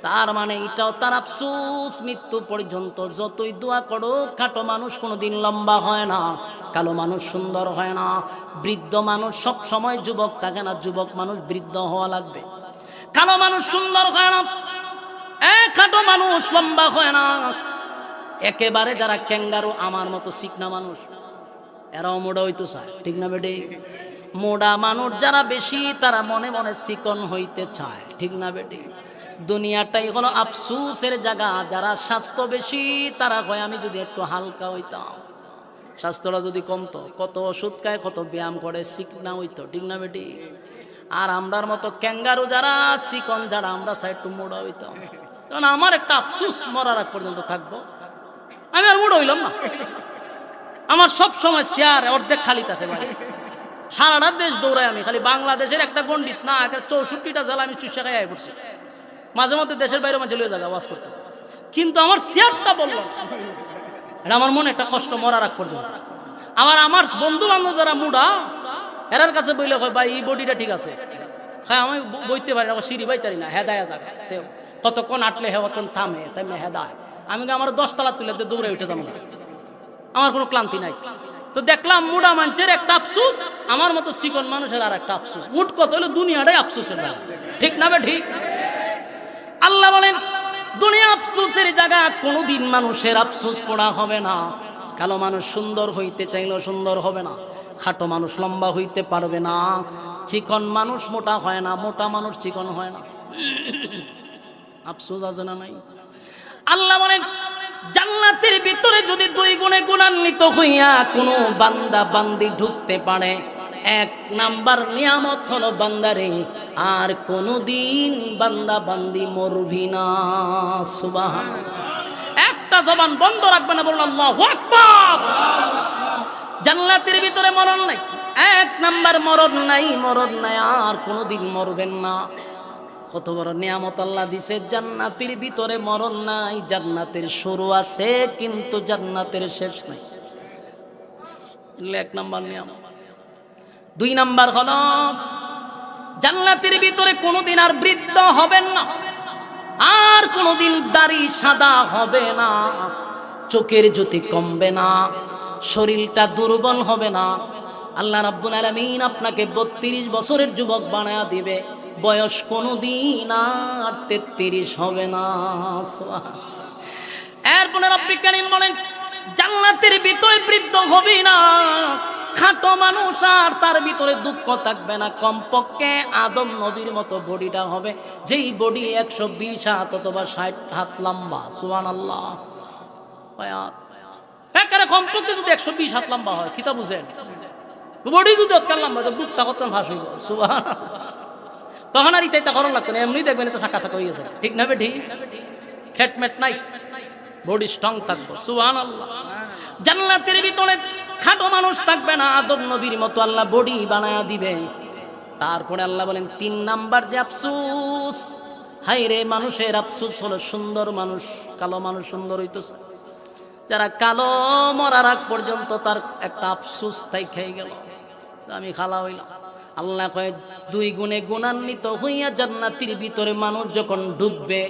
তার মানে এটাও তার আফসোস, মৃত্যু পর্যন্ত যতই দোয়া করো, খাটো মানুষ কোনোদিন লম্বা হয় না, কালো মানুষ সুন্দর হয় না, বৃদ্ধ মানুষ সব সময় যুবক থাকে না, যুবক মানুষ বৃদ্ধ হওয়া লাগবে। কালো মানুষ সুন্দর হয় না, খাটো মানুষ লম্বা হয় না। একেবারে যারা ক্যাঙ্গারু আমার মতো চিকনা মানুষ, এরাও মোটা হইতে চায়। ঠিক না বেটে? মোড়া মানুষ যারা বেশি তারা মনে মনে চিকন হইতে চায়, ঠিক না বেটি? দুনিয়াটাই হলো আফসুসের জায়গা। যারা স্বাস্থ্য বেশি তারা কয় আমি যদি একটু হালকা হইতাম, স্বাস্থ্যটা যদি কমতো, কত ওষুধ খায়, কত ব্যায়াম করে, চিকনা হইতো, ঠিক না বেটি? আর আমরার মতো ক্যাঙ্গারু যারা, চিকন যারা, আমরা চাই একটু মোড়া হইতাম। কারণ আমার একটা আফসুস, মরার আগ পর্যন্ত থাকবো, আমি আর মোড়া হইলাম না। আমার সব সময় চেয়ার অর্ধেক খালি থাকে ভাই, সারাটা দেশ দৌড়াই আমি, খালি বাংলাদেশের একটা গন্ডিত না, 64টা জেলা আমি চুষা খাই পড়ছি। মাঝে মধ্যে দেশের বাইরে মাঝে লয়ে যাবে আওয়াজ করতে, কিন্তু আমার চেয়ারটা বললাম, এটা আমার মনে একটা কষ্ট, মরার আগ পর্যন্ত। আমার বন্ধু বান্ধব যারা মুডা, এরার কাছে বইলে হয় ভাই এই বডিটা ঠিক আছে, হ্যাঁ আমি বইতে পারি না, সিঁড়ি বাইতারি না, হেদায় যাবে কতক্ষণ আটলে হেতন থামে, তাই হেদায়। আমি আমার 10 তলা তুলে দৌড়ে উঠে যাবো না, আমার কোনো ক্লান্তি নাই। তো দেখলাম মুডা মানুষের একটা আফসুস, আমার মতো চিকন মানুষের আর একটা আফসুস। মুড কত হলো দুনিয়াটাই আফসুসের জায়গা, ঠিক না বে ঠিক? আল্লাহ বলেন দুনিয়া আফসুসের জায়গা, কোনোদিন মানুষের আফসুস পড়া হবে না। কালো মানুষ সুন্দর হইতে চাইলেও সুন্দর হবে না, খাটো মানুষ লম্বা হইতে পারবে না, চিকন মানুষ মোটা হয় না, মোটা মানুষ চিকন হয় না। আফসোস আছে না নাই? আল্লাহ বলেন জান্নাতের ভিতরে যদি 2 গুণে গুণান্বিত হইয়া কোনো বান্দা বান্দি ঢুকতে পারে, 1 নাম্বার নিয়ামত হলো বান্দারে আর কোনোদিন বান্দা বান্দি মরবি না। সুবহানাল্লাহ। একটা জবান বন্ধ রাখবে না, বলুন আল্লাহু আকবার। জান্নাতের ভিতরে মরণ নাই, 1 নাম্বার মরণ নাই, মরণ নাই, আর কোনোদিন মরবেন না। কত বড় নিয়ামত আল্লাহ দিছে, জান্নাতের ভিতরে মরণ নাই। জান্নাতের শুরু আছে কিন্তু জান্নাতের শেষ নাই, 1 নাম্বার নিয়ামত। 2 নাম্বার হলো জান্নাতের ভিতরে কোনোদিন আর বৃদ্ধ হবেন না, আর কোনোদিন দাড়ি সাদা হবে না, চোখের জ্যোতি কমবে না, শরীরটা দুর্বল হবে না। আল্লাহ রাব্বুল আলামিন আপনাকে 32 বছরের যুবক বানায়া দিবে, বয়স কোনোদিন আর 33 হবে না। এরপরে রব্বুল কারীম বলেন জান্নাতের ভিতরে বৃদ্ধ হবে না, খাটো মানুষ আর তার ভিতরে দুঃখ থাকবে না। কমপক্ষে আদম নবীর মতো বডিটা হবে, যেই বডি 120 হাত অথবা 60 হাত লম্বা। সুবহানাল্লাহ। একেবারে কমপক্ষে যদি 120 হাত লম্বা হয়, কিতা বুঝেন? বডি যদি অতকাল লম্বা, তো বুকটা কত ফাঁস হইব। সুবহানাল্লাহ। তখন আর ইতাইতা করণ লাগতো না, এমনি দেখবেন তো চাকা চাকা হয়ে গেছে, ঠিক না বেঠি? ফ্যাটমেট নাই, বডি স্ট্রং থাকবো। সুবহানাল্লাহ। জান্নাতের ভিতরে খাটো মানুষ থাকবে না, আদম নবীর মতো আল্লাহ বডি বানায়া দিবে। তারপরে আল্লাহ বলেন 3 নাম্বার যে আফসোস, হাই রে মানুষের আফসোস হলো সুন্দর মানুষ, কালো মানুষ সুন্দর হইতেছে। যারা কালো, মরার আগ পর্যন্ত তার একটা আফসোস তাই খেয়ে গেল, আমি খালা হইলাম। আল্লাহ কয় 2 গুণে গুণান্বিত হইয়া জান্নাতের ভিতরে মানুষ যখন ঢুকবে,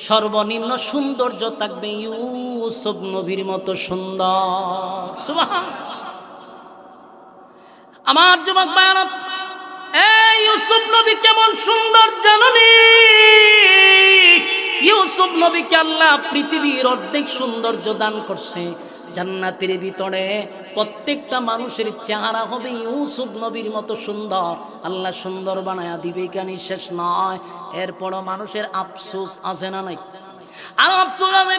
সর্বনিম্ন সৌন্দর্য থাকবে ইউসুফ নবীর মতো সুন্দর। সুবহানাল্লাহ। আমার যুবক ভাইরা, এই ইউসুফ নবী কেমন সুন্দর জানেন? ইউসুফ নবীকে আল্লাহ পৃথিবীর অর্ধেক সৌন্দর্য দান করছে। জান্নাতের ভিতরে প্রত্যেকটা মানুষের চেহারা হবে ইউসুফ নবীর মতো সুন্দর। আল্লাহ সুন্দর বানায়া দিবে, কেন শেষ নয়। এরপরও মানুষের আফসোস আছে না নাই? আরো আফসোস আছে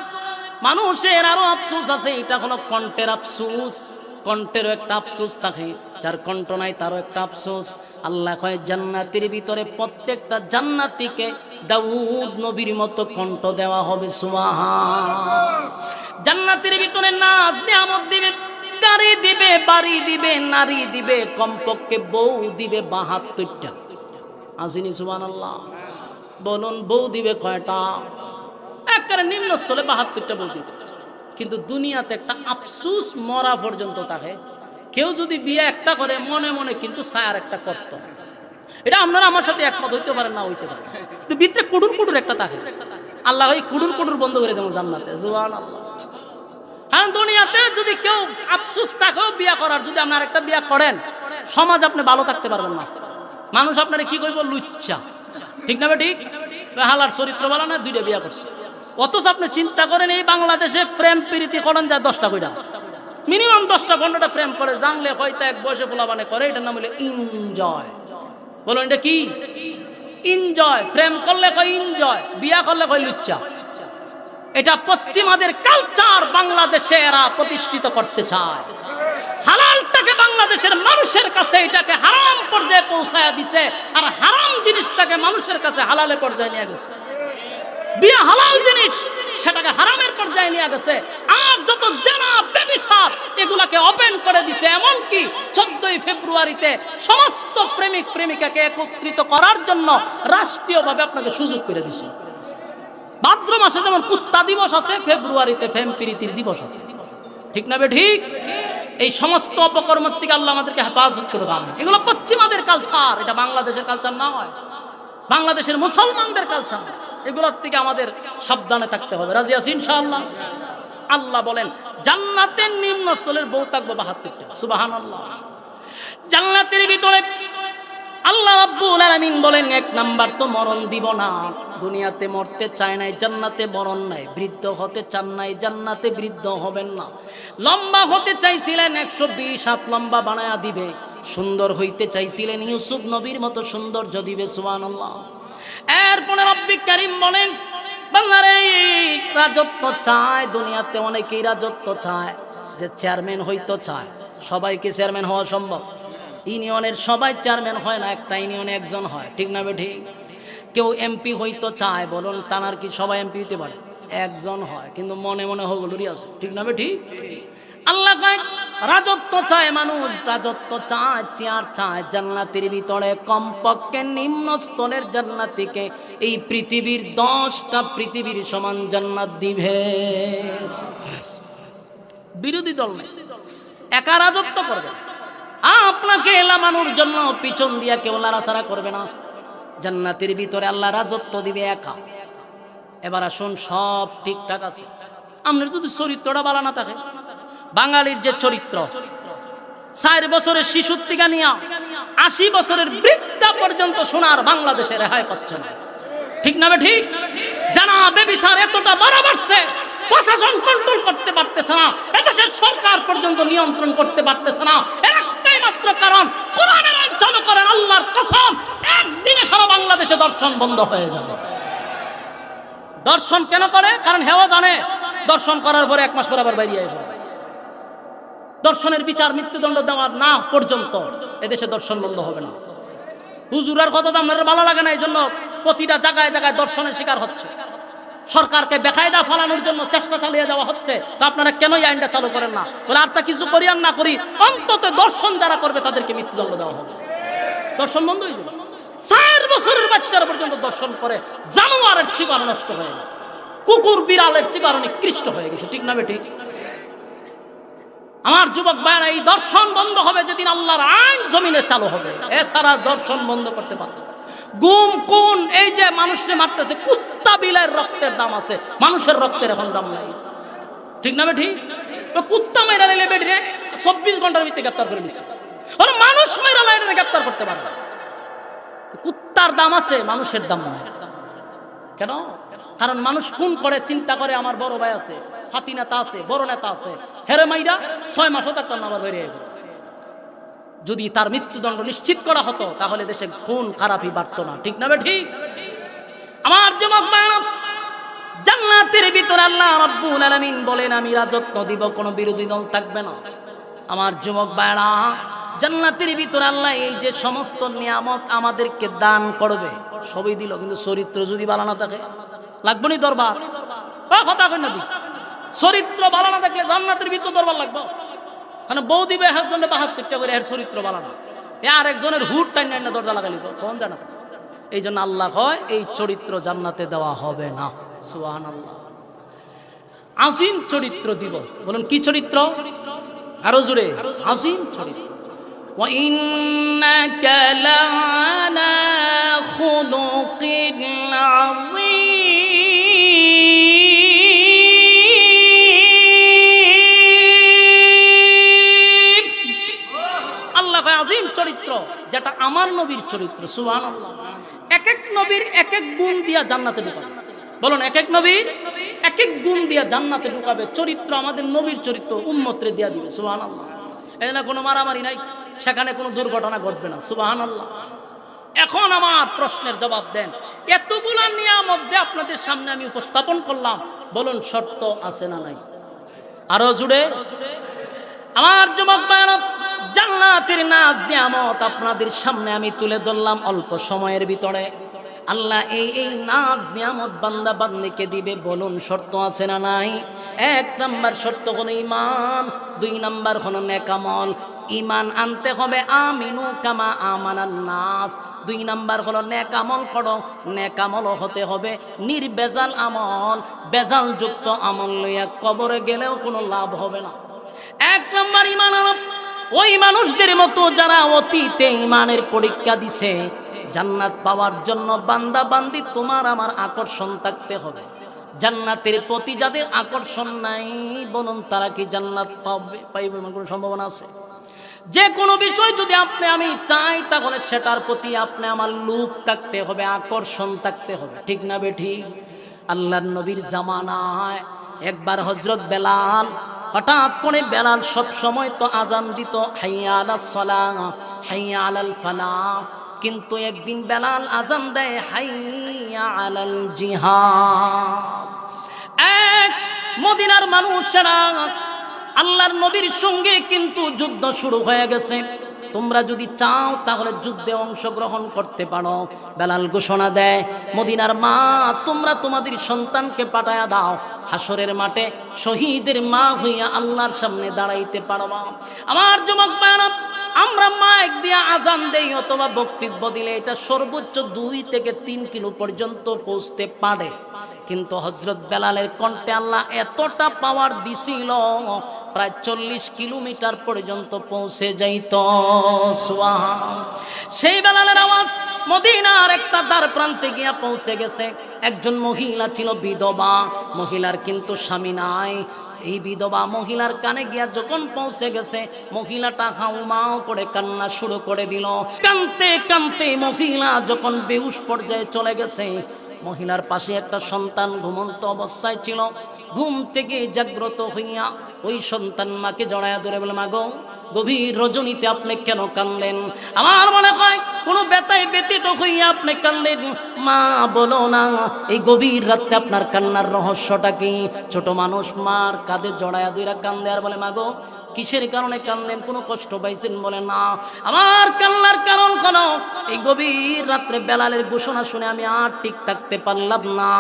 মানুষের, আরো আফসোস আছে। এটা হলো কণ্ঠের আফসোস, কণ্ঠেরও একটা আফসোস থাকে, যার কণ্ঠ নাই তারও একটা আফসোস। আল্লাহ কয় জান্নাতের ভিতরে প্রত্যেকটা জান্নাতীকে দাউদ নবীর মতো কণ্ঠ দেওয়া হবে। সুবহান। জান্নাতের ভিতরে নাজ নিয়ামত দিবে, গাড়ি দিবে, বাড়ি দিবে, নারী দিবে, কমপক্ষে বউ দিবে 72টা। আসেনি? সুবহানাল্লাহ। বলুন বউ দিবে কয়টা? একেবারে নিম্নস্থলে 72টা বউ দিবে। কিন্তু দুনিয়াতে একটা আফসুস মরা পর্যন্ত থাকে, কেউ যদি বিয়ে একটা করে মনে মনে কিন্তু সায়ার একটা করত। এটা আপনারা আমার সাথে একমত হইতে পারেন, না হইতে পারেন, কিন্তু ভিতরে কুডুর কুডুর একটা থাকে। আল্লাহ ওই কুডুর কুডুর বন্ধ করে দেবো জান্নাতে। সুবহানাল্লাহ। হ্যাঁ, দুনিয়াতে যদি কেউ আফসুস থাকেও বিয়ে করার, যদি আপনার একটা বিয়ে করেন, সমাজ আপনি ভালো থাকতে পারবেন না। মানুষ আপনারা কি করবো? লুচ্চা, ঠিক না? ঠিক। হালার চরিত্র ভালো না, 2টা বিয়ে করছে। অথচ আপনি চিন্তা করেন এই বাংলাদেশে প্রেম প্রীতি করেন যায় 10টা কইরা, মিনিমাম 10টা 15টা প্রেম করে, জানলে হয়তো এক বয়সে পোলাপানে করে, এটার নাম হলো এনজয়। বলুন এটা কি? এনজয়। প্রেম করলে কয় এনজয়, বিয়া করলে কয় লুচ্চা। এটা পশ্চিমাদের কালচার বাংলাদেশে এরা প্রতিষ্ঠিত করতে চায়। হালালটাকে বাংলাদেশের মানুষের কাছে এটাকে হারাম পর্যায়ে পৌঁছায়া দিছে, আর হারাম জিনিসটাকে মানুষের কাছে হালালের পর্যায়ে নিয়ে গেছে। বিয়া হালাল জিনিস, সেটাকে হারামের পর্যায়ে নিয়ে গেছে। আর যত জেনা ব্যভিচার এগুলাকে ওপেন করে দিছে। এমনকি 14ই ফেব্রুয়ারিতে সমস্ত প্রেমিক প্রেমিকাকে একত্রিত করার জন্য রাষ্ট্রীয়ভাবে আপনাকে সুযোগ করে দিছে। ভাদ্র মাসে যেমন কুত্তা দিবস আছে, ফেব্রুয়ারিতে প্রেম প্রীতির দিবস আছে। ঠিক না বে ঠিক? এই সমস্ত অপকর্ম থেকে আল্লাহ আমাদেরকে হেফাজত করে দান। এগুলো পশ্চিমাদের কালচার, এটা বাংলাদেশের কালচার না হয়, বাংলাদেশের মুসলমানদের কালচার। এগুলোর থেকে আমাদের সাবধানে থাকতে হবে। রাজি আছি ইনশাআল্লাহ? আল্লাহ বলেন জান্নাতের নিম্ন স্তরের বউ থাকবে 72টা। সুবহানাল্লাহ। জান্নাতের ভিতরে আল্লাহ রাব্বুল আলামিন বলেন 1 নাম্বার তো মরণ দিব না। দুনিয়াতে মরতে চায় নাই, জান্নাতে মরণ নাই। বৃদ্ধ হতে চান নাই, জান্নাতে বৃদ্ধ হবেন না। লম্বা হতে চাইছিলেন, 120 হাত লম্বা বানায়া দিবে। সুন্দর হইতে চাইছিলেন, ইউসুফ নবীর মতো সৌন্দর্য দিবে। সুবহানাল্লাহ। এরপরে রব্বিক কারীম বলেন বান্দারে রাজত্ব চায়। দুনিয়াতে অনেকেই রাজত্ব চায়, যে চেয়ারম্যান হইতো চায়। সবাইকে চেয়ারম্যান হওয়া সম্ভব? ইউনিয়নের সবাই চেয়ারম্যান হয় না, একটা ইউনিয়নে একজন হয়। ঠিক না বেঠিক? কেউ এমপি হইতো চায়, বলুন তানার কি সবাই এমপি হইতে পারে? একজন হয়, কিন্তু মনে মনে হগুলোরই আছে। ঠিক না বেঠিক? আল্লাহ কয় রাজত্ব চায় মানুষ, রাজত্ব চায়, চেয়ার চায়। জান্নাতের ভিতরে কমপক্ষে নিম্ন স্তরের জান্নাতীকে এই পৃথিবীর 10টা পৃথিবীর সমান জান্নাত দিবে। বিরোধী দল নেই, একা রাজত্ব করবে। আপনাকে এলামানোর জন্য পিছন দিয়া কেউ লাড়াছাড়া করবে না। জান্নাতের ভিতরে আল্লাহ রাজত্ব দিবে একা। এবার আসুন, সব ঠিকঠাক আছে, আপনার যদি চরিত্রটা ভালো না থাকে। বাঙালির যে চরিত্র, 4 বছরের শিশুর থেকে নিয়ে 80 বছরের বৃদ্ধা পর্যন্ত সোনার বাংলাদেশে রেহাই পাচ্ছে না। ঠিক না ঠিক? জানা বেবিচার এতটা বাড়াবাড়ছে, প্রশাসন কন্ট্রোল করতে পারতেছে না, এদেশের সরকার পর্যন্ত নিয়ন্ত্রণ করতে পারতেছে না। এর একটাই মাত্র কারণ, কোরআনের আইন চালু করেন। আল্লাহর কসম, একদিনে সারা বাংলাদেশে দর্শন বন্ধ হয়ে যাবে। দর্শন কেন করে? কারণ হেওয়া জানে দর্শন করার পরে 1 মাস পর আবার বেরিয়ে আসবে। দর্শনের বিচার মৃত্যুদণ্ড দেওয়ার না পর্যন্ত এদেশে দর্শন বন্ধ হবে না। হুজুরের কথা তো আপনার ভালো লাগে না, এই জন্য প্রতিটা জায়গায় জায়গায় দর্শনের শিকার হচ্ছে। সরকারকে বেকায়দা ফালানোর জন্য চেষ্টা চালিয়ে যাওয়া হচ্ছে। তো আপনারা কেন এই আইনটা চালু করেন না? বলে আর তা কিছু করি আর না করি, অন্তত দর্শন যারা করবে তাদেরকে মৃত্যুদণ্ড দেওয়া হবে। দর্শন বন্ধ হয়ে যাবে। 4 বছরের বাচ্চারা পর্যন্ত দর্শন করে, জানোয়ারের চিকার নষ্ট হয়ে গেছে, কুকুর বিড়ালের চিকার নিকৃষ্ট হয়ে গেছে। ঠিক না বেঠিক? আমার যুবক ভাইরা, এই দর্শন বন্ধ হবে যেদিন আল্লাহর আইন জমিনে চালু হবে। এছাড়া দর্শন বন্ধ করতে পারবে। গুম কোন এই যে মানুষকে মারতেছে, কুত্তা বিলের রক্তের দাম আছে, মানুষের রক্তের এখন দাম নাই। ঠিক না বেঠিক? কুত্তা মেরা নিলে বেঠিরে 24 ঘন্টার ভিতরে গ্রেপ্তার করে দিচ্ছে। মানুষ মেরা লাইনে গ্রেপ্তার করতে পারবে। কুত্তার দাম আছে, মানুষের দাম নাই। কেন? কারণ মানুষ খুন করে, চিন্তা করে আমার বড় ভাই আছে, ফাতি নেতা আছে, বড় নেতা আছে, হেরে মাইরা 6 মাসও তার নাম বেরিয়ে গেল। যদি তার মৃত্যুদণ্ড নিশ্চিত করা হতো তাহলে দেশে খুন খারাপই বাড়তো না। ঠিক না ঠিক? আমার যুবক ভাইরা, জান্নাতের ভিতরে আল্লাহ রাব্বুল আলামিন বলেন আমি রাজত্ব দিব, কোনো বিরোধী দল থাকবে না। আমার যুবক ভাইরা, জান্নাতের ভিতরে আল্লাহ এই যে সমস্ত নিয়ামত আমাদেরকে দান করবে সবই দিল, কিন্তু চরিত্র যদি ভালো না থাকে লাগবে নি দরবার? কথা কই না? চরিত্র ভালো না থাকলে জান্নাতের ভিতর দরবার লাগবে। মানে বউ দিবে একজনের 72টা করে, এর চরিত্র ভালো না, আর একজনের হুট টাইন না দরজা লাগালি কোন জানা। এই জন্য আল্লাহ কয় এই চরিত্র জান্নাতে দেওয়া হবে না। সুবহানাল্লাহ। আজিম চরিত্র দিব। বলুন কি চরিত্র? আরো জোরে, আজিম চরিত্র। وَإِنَّكَ لَعَلَى خُلُقٍ عَظِيمٍ। আল্লাহ আজিম চরিত্র, যেটা আমার নবীর চরিত্র। সুবহানাল্লাহ। এক এক নবীর এক এক গুণ দিয়া জান্নাতে ঢোকাবে। বলুন এক এক নবীর এক এক গুণ দিয়া জান্নাতে ঢুকাবে। চরিত্র আমাদের নবীর চরিত্র উম্মতরে দিয়া দিবে। সুবহানাল্লাহ। এই জন্য কোনো মারামারি নাই, সেখানে কোনো দুর্ঘটনা ঘটবে না। সুবহানাল্লাহ। এখন আমার প্রশ্নের জবাব দেন, এতগুলা নিয়ামত দিয়ে আপনাদের সামনে আমি উপস্থাপন করলাম, বলুন শর্ত আছে না নাই? আরো জুড়ে আমার যুবক ভাইরা, জান্নাতের নাজ নিয়ামত আপনাদের সামনে আমি তুলে ধরলাম অল্প সময়ের ভিতরে। আল্লাহ এই এই নাজ নিয়ামত বান্দা বান্দিকে দিবে, বলুন শর্ত আছে না নাই? এক নাম্বার শর্ত হলো ঈমান, দুই নাম্বার হলো নেক আমল। ঈমান আনতে হবে আমিনু কামা আমানান নাস। দুই নাম্বার হলো নেক আমল করো, নেক আমল হতে হবে নির্বেজাল আমল। বেজাল যুক্ত আমল লইয়া কবরে গেলেও কোনো লাভ হবে না। এক নাম্বার ঈমান আনো ওই মানুষদের মতো যারা অতীতে ঈমানের পরীক্ষা দিছে। জান্নাত পাওয়ার জন্য বান্দা বান্দি তোমার আমার আকর্ষণ থাকতে হবে। জান্নাতের প্রতি যাদের আকর্ষণ নাই, বলুন তারা কি জান্নাত পাইবে এমন কোনো সম্ভাবনা আছে? যে কোনো বিষয় যদি আপনি আমি চাই, তাহলে সেটার প্রতি আপনি আমার লোভ থাকতে হবে, আকর্ষণ থাকতে হবে, ঠিক না বেঠিক? আল্লাহর নবীর জামানায় একবার হযরত বেলাল, হঠাৎ করে বেলাল সব সময় তো আজান দিত হাইয়া আলাস সালাহ হাইয়া আলাল ফালাহ, কিন্তু একদিন বেলাল আজান দেয় হাইয়া আলাল জিহাদ। এক মদিনার মানুষেরা আল্লাহর নবীর সঙ্গে কিন্তু যুদ্ধ শুরু হয়ে গেছে, তোমরা যদি চাও তাহলে যুদ্ধে অংশগ্রহণ করতে পারো। বেলাল ঘোষণা দেয়, মদিনার মা তোমরা তোমাদের সন্তানকে পাঠায়া দাও, হাসরের মাঠে শহীদের মা হইয়া আল্লাহর সামনে দাঁড়াইতে পারবা। আমার যুবক ভাইরা, আমরা মাইক দিয়া আজান দেই অথবা বক্তব্য দিলে এটা সর্বোচ্চ 2 থেকে 3 কিলো পর্যন্ত পৌঁছতে পারে, কিন্তু হযরত বেলালের কণ্ঠে আল্লাহ এতটা পাওয়ার দিছিল, প্রায় 40 কিলোমিটার পর্যন্ত পৌঁছে যাইত। সুবহান। সেই বেলালের আওয়াজ মদিনার একটা দ্বার প্রান্তে গিয়া পৌঁছে গেছে। একজন মহিলা ছিল বিধবা, মহিলার কিন্তু স্বামী নাই। এই বিধবা মহিলার কানে গিয়া যখন পৌঁছে গেছে, মহিলাটা হাউমাউ করে কান্না শুরু করে দিল। কানতে কানতে মহিলা যখন বেহুশ পর্যায়ে চলে গেছে, মহিলার পাশে একটা সন্তান ঘুমন্ত অবস্থায় ছিল। ঘুম থেকে জাগ্রত হইয়া ওই সন্তান মাকে জড়ায়া ধরে বলে, মা গো, গভীর রজনীতে আপনি কেন কানলেন? আমার মনে হয় কোনো ব্যথায় ব্যতীত হইয়া আপনি কানলেন। মা বলো না, এই গভীর রাতে আপনার কান্নার রহস্যটা কি? ছোট মানুষ মার কাঁধে জড়ায়া ধইরা কান্দে আর বলে, মা গো, কিসের কারণে কানলেন? কোনো কষ্ট পাইছেন? বলে, না, আমার কান্নার কারণ হলো এই গভীর রাত্রে বেলালের ঘোষণা শুনে আমি আর ঠিক থাকতে পারলাম না।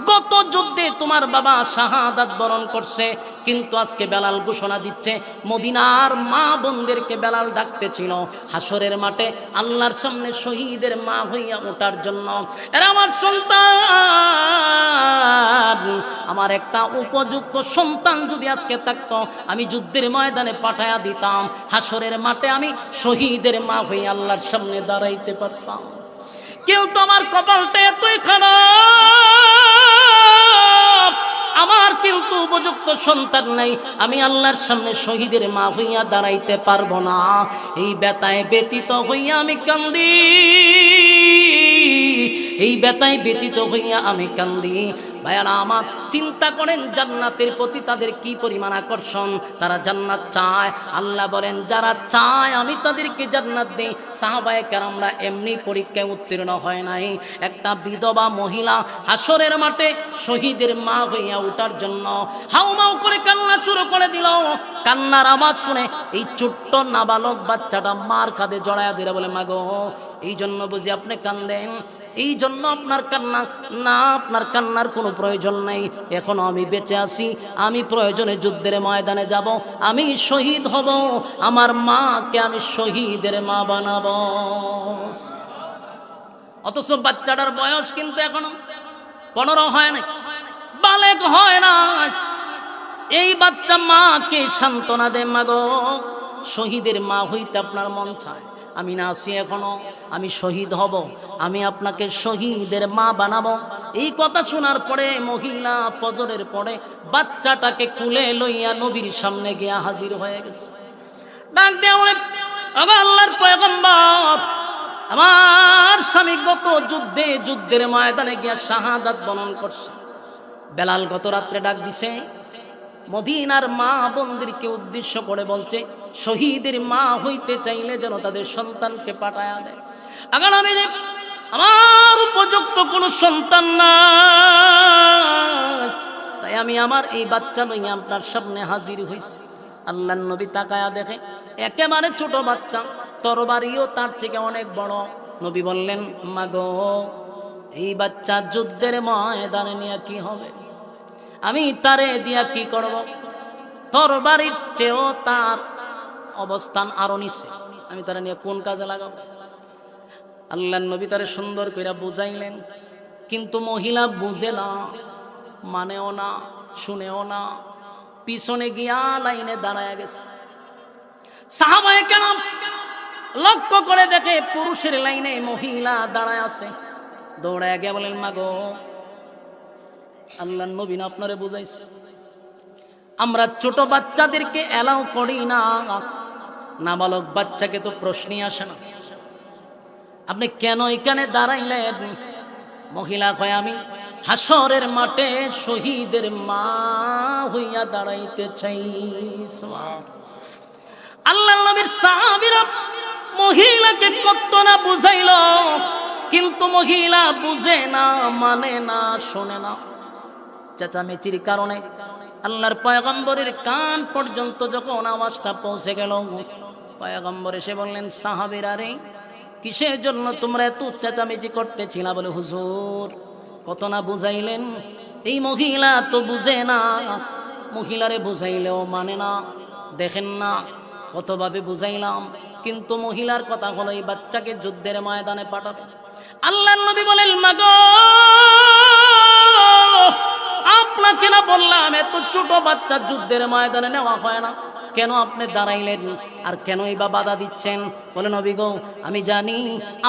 গত যুদ্ধে তোমার বাবা শাহাদাত বরণ করছে, কিন্তু আজকে বেলাল ঘোষণা দিচ্ছে মদিনার মা বোনদেরকে বেলাল ডাকতেছিল হাসরের মাঠে আল্লাহর সামনে শহীদের মা হইয়া ওঠার জন্য। এরা আমার সন্তান, আমার একটা উপযুক্ত সন্তান যদি আজকে থাকতো, আমি যুদ্ধের ময়দানে পাঠায়া দিতাম, হাসরের মাঠে আমি শহীদের মা হইয়া আল্লাহর সামনে দাঁড়াইতে পারতাম। কিন্তু আমার কপালটা এতই খারাপ, আমার কিন্তু উপযুক্ত সন্তান নাই, আমি আল্লাহর সামনে শহীদের মা হইয়া দাঁড়াইতে পারবো না। এই ব্যথায় ব্যতীত হইয়া আমি কান্দি, এই ব্যথায় ব্যতীত হইয়া আমি কান্দি। ভাইয়ারা আমার, চিন্তা করেন জান্নাতের প্রতি তাদের কি পরিমাণ আকর্ষণ। তারা জান্নাত চায়। আল্লাহ বলেন, যারা চায় আমি তাদেরকে জান্নাত দেই। সাহাবায়ে কেরামরা এমনি পরীক্ষায় উত্তীর্ণ হয় নাই। একটা বিধবা মহিলা হাসরের মাঠে শহীদের মা হইয়া ওঠার জন্য হাউমাউ করে কান্না শুরু করে দিল। কান্নার আওয়াজ শুনে এই ছোট্ট নাবালক বাচ্চাটা মার কাঁধে জড়ায়া ধরে বলে, মা গো, এই জন্য বুঝি আপনি কান্দেন? এই জন্য আপনার কান্না? না, আপনার কান্নার কোনো প্রয়োজন নাই। এখনো আমি বেঁচে আছি, আমি প্রয়োজনে যুদ্ধের ময়দানে যাব, আমি শহীদ হব, আমার মাকে আমি শহীদের মা বানাবো। অথচ বাচ্চাটার বয়স কিন্তু এখনো 15 হয় না, বালেগ হয় না। এই বাচ্চা মাকে সান্ত্বনা দে, মা গো, শহীদের মা হইতে আপনার মন চায়, আমি না আছি এখনো, আমি শহীদ হব, আমি আপনাকে শহীদের মা বানাবো। এই কথা শোনার পরে মহিলা ফজরের পরে বাচ্চাটাকে কুলে লইয়া নবীর সামনে গিয়া হাজির হয়ে গেছে। ডাক দেয়া বলে, আল্লাহর পয়গম্বর, আমার স্বামী গত যুদ্ধের ময়দানে গিয়া শাহাদাত বরণ করছে। বেলাল গত রাত্রে ডাক দিছে, মদিনার মা বোনদেরকে উদ্দেশ্য করে বলছে, শহীদের মা হইতে চাইলে যেন তাদের সন্তানকে পাঠায়া দেয়। আগার আমি যে আমার উপযুক্ত কোনো সন্তান না, তাই আমি আমার এই বাচ্চা লইয়া আপনার সামনে হাজির হইছি। আল্লাহর নবী তাকায়া দেখে একেবারে ছোট বাচ্চা, তরবারিও তার থেকে অনেক বড়। নবী বললেন, মাগো, এই বাচ্চা যুদ্ধের ময়দানে নিয়ে কি হবে? আমি তারে দিয়া কি করব? তরবারির চেয়েও তার অবস্থান আরো নিচে, আমি তারা নিয়ে কোন কাজে লাগাবো? আল্লাহর নবী তারে সুন্দর করে বুঝাইলেন, কিন্তু মহিলা বুঝে না, মানেও না, শুনেও না। পিছনে গিয়া লাইনে দাঁড়ায় গেছে। সাহাবায়ে কেরাম লক্ষ্য করে দেখে পুরুষের লাইনে মহিলা দাঁড়ায় আছে। দৌড়ায় গিয়ে বলেন, মাগো, আল্লাহর নবী না আপনারে বুঝাইছে, আমরা ছোট বাচ্চাদেরকে এলাও করি না, নাবালক বাচ্চাকে তো প্রশ্নই আসে না, আপনি কেন এখানে দাঁড়াইলেন? মহিলা কয়, আমি হাসরের মাঠে শহীদের মা হইয়া দাঁড়াইতে চাই। আল্লাহর নবীর সাহাবীরা মহিলাকে কত না বুঝাইল, কিন্তু মহিলা বুঝে না, মানে না, শোনে না। চেঁচামেচির কারণে আল্লাহর পয়গম্বরের কান পর্যন্ত যখন আওয়াজটা পৌঁছে গেল, পয়গম্বর এসে বললেন, সাহাবীরা রে, কিসের জন্য তোমরা এত চেঁচামেচি করতেছিলা? বলে, হুজুর, কত না বুঝাইলেন, এই মহিলা তো বুঝে না, মহিলারে বুঝাইলেও মানে না। দেখেন না কতভাবে বুঝাইলাম, কিন্তু মহিলার কথা হলো এই বাচ্চাকে যুদ্ধের ময়দানে পাঠাবে। আল্লাহর নবী বলেন, মাগো, আপনাকে না বললাম এত ছোট বাচ্চা যুদ্ধের ময়দানে নেওয়া হয় না? কেন আপনি দাঁড়াইলেন আর কেনই বা বাধা দিচ্ছেন? বলে, নবী গো, আমি জানি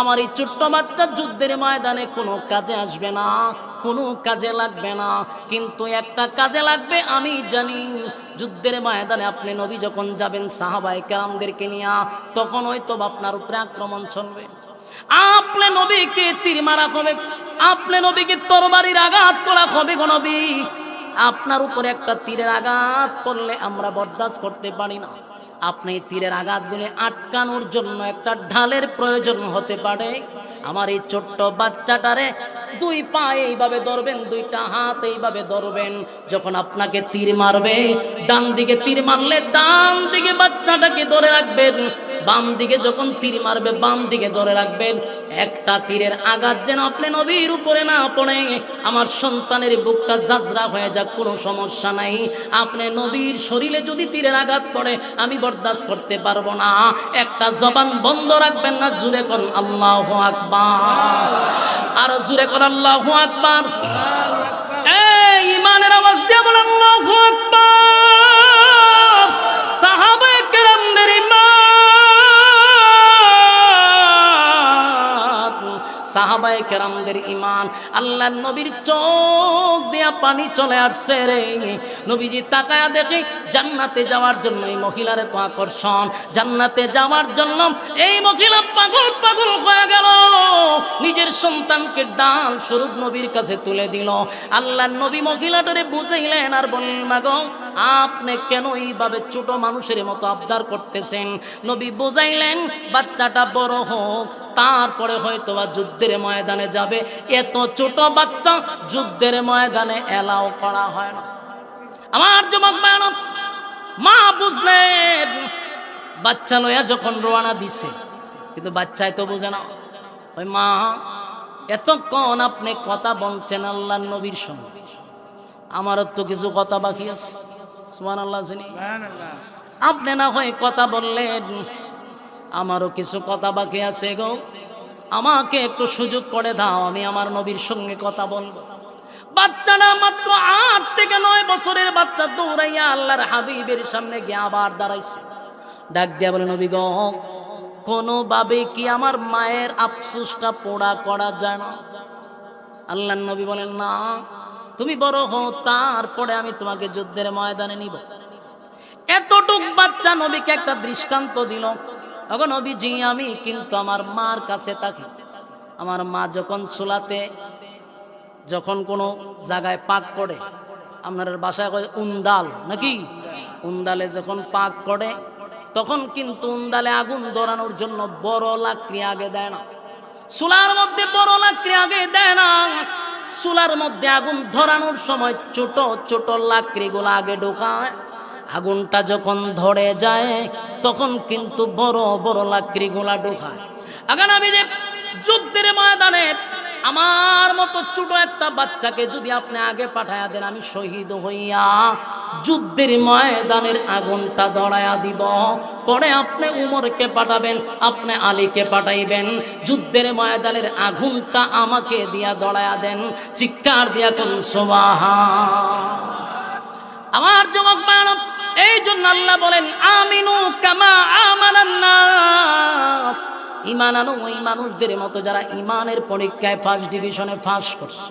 আমার এই ছোট্ট বাচ্চা যুদ্ধের ময়দানে কোনো কাজে আসবে না, কোনো কাজে লাগবে না, কিন্তু একটা কাজে লাগবে। আমি জানি যুদ্ধের ময়দানে আপনি নবী যখন যাবেন সাহাবায়ে কেরামদেরকে নিয়ে, তখন হয়তো আপনার উপরে আক্রমণ চলবে, আপনি নবীকে তীর মারা হবে, আপনি নবীকে তরবারির আঘাত করা হবে। গো নবী, আপনার উপরে একটা তীরের আঘাত পড়লে আমরা বরদাস্ত করতে পারি না। আপনি তীরের আঘাতগুলি আটকানোর জন্য একটা ঢালের প্রয়োজন হতে পারে। আমার এই ছোট্ট বাচ্চাটারে দুই পা এইভাবে ধরবেন, দুইটা হাত এইভাবে ধরবেন। যখন আপনাকে তীর মারবে, ডান দিকে তীর মারলে ডান দিকে বাচ্চাটাকে ধরে রাখবেন, বাম দিকে যখন তীর মারবে বাম দিকে ধরে রাখবেন। একটা তীরের আঘাত যেন আপনি নবীর উপরে না পড়ে, আমার সন্তানের বুকটা জাজরা হয়ে যাক, কোনো সমস্যা নাই। আপনি নবীর শরীরে যদি তীরের আঘাত পড়ে, আমি বরদাস্ত করতে পারবো না। একটা জবান বন্ধ রাখবেন না, জুড়ে কোন আল্লাহু আকবার, আর জুড়ে কোন আল্লাহু আকবার। এই ইমানের আওয়াজ দিয়ে বলেন আল্লাহু আকবার। সাহাবায়ে কেরামদের সাহাবায়ে কেরামদের ঈমান, আল্লাহর নবীর চোখ দিয়া পানি চলে আসছে রে। নবীজি তাকায়া দেখে জান্নাতে যাওয়ার জন্য এই মহিলার এত আকর্ষণ, জান্নাতে যাওয়ার জন্য এই মহিলা পাগল পাগল হয়ে গেল। নিজের সন্তানকে ডাল স্বরূপ নবীর কাছে তুলে দিল। আল্লাহর নবী মহিলাটারে বুঝাইলেন আর বললেন, মাগো, আপনি কেন এইভাবে ছোট মানুষের মতো আবদার করতেছেন? নবী বুঝাইলেন, বাচ্চাটা বড় হোক, তারপরে হয়তো বা যুদ্ধের ময়দানে যাবে। এত ছোট বাচ্চা যুদ্ধের ময়দানে এলাও করা হয় না। আমার যুবক ভাইরা, মা বুঝলেন, বাচ্চা লইয়া যখন রওনা দিছে, কিন্তু বাচ্চাই তো বুঝে না। ওই মা, এতক্ষণ আপনি কথা বলছেন আল্লাহর নবীর সঙ্গে, আমারও তো কিছু কথা বাকি আছে। সুবহানাল্লাহ। আপনি না হয় কথা বললেন, আমারও কিছু কথা বাকি আছে গো, আমাকে একটু সুযোগ করে দাও, আমি আমার নবীর সঙ্গে কথা বলবো। বাচ্চাটা মাত্র 8 থেকে 9 বছরের বাচ্চা দৌড়াইয়া আল্লাহর হাবিবের সামনে গিয়ে আবার দাঁড়াইছে। ডাক দিয়া বলে, নবী গো, কোনোভাবে কি আমার মায়ের আফসোসটা পোড়া করা যায় না? আল্লাহর নবী বলেন, না, তুমি বড় হও, তারপরে আমি তোমাকে যুদ্ধের ময়দানে নিব। এতটুক বাচ্চা নবীকে একটা দৃষ্টান্ত দিল। ওগো নবীজি, আমি কিন্তু আমার মার কাছে থাকি। আমার মা যখন চুলাতে যখন কোনো জায়গায় পাক করে, আপনার বাসায় কয় উন্দাল নাকি, উন্দালে যখন পাক করে তখন কিন্তু উন্দালে আগুন ধরানোর জন্য বড় লাকড়ি আগে দেয় না, চুলার মধ্যে বড় লাকড়ি আগে দেয় না, চুলার মধ্যে আগুন ধরানোর সময় ছোট ছোট লাকড়িগুলো আগে ঢোকায়। আগুনটা যখন ধরে যায় তখন কিন্তু বড় বড় লাকড়িগুলা ঢোকায়। আগান আমি যে যুদ্ধের ময়দানে আমার মতো ছোট একটা বাচ্চাকে যদি আপনি আগে পাঠায়া দেন, আমি শহীদ হইয়া যুদ্ধের ময়দানের আগুনটা ধরায়া দিব। পরে আপনি উমরকে পাঠাবেন, আপনি আলীকে পাঠাইবেন, যুদ্ধের ময়দানের আগুনটা আমাকে দিয়া ধরায়া দেন। চিৎকার দিয়া কোন সুবহান। আমার যুবক ভাইরা, এই জন্য আল্লাহ বলেন আমিনু কামা আমানান নাস, ঈমান আনো ওই মানুষদের মতো যারা ঈমানের পরীক্ষায় ফার্স্ট ডিভিশনে পাস করছে।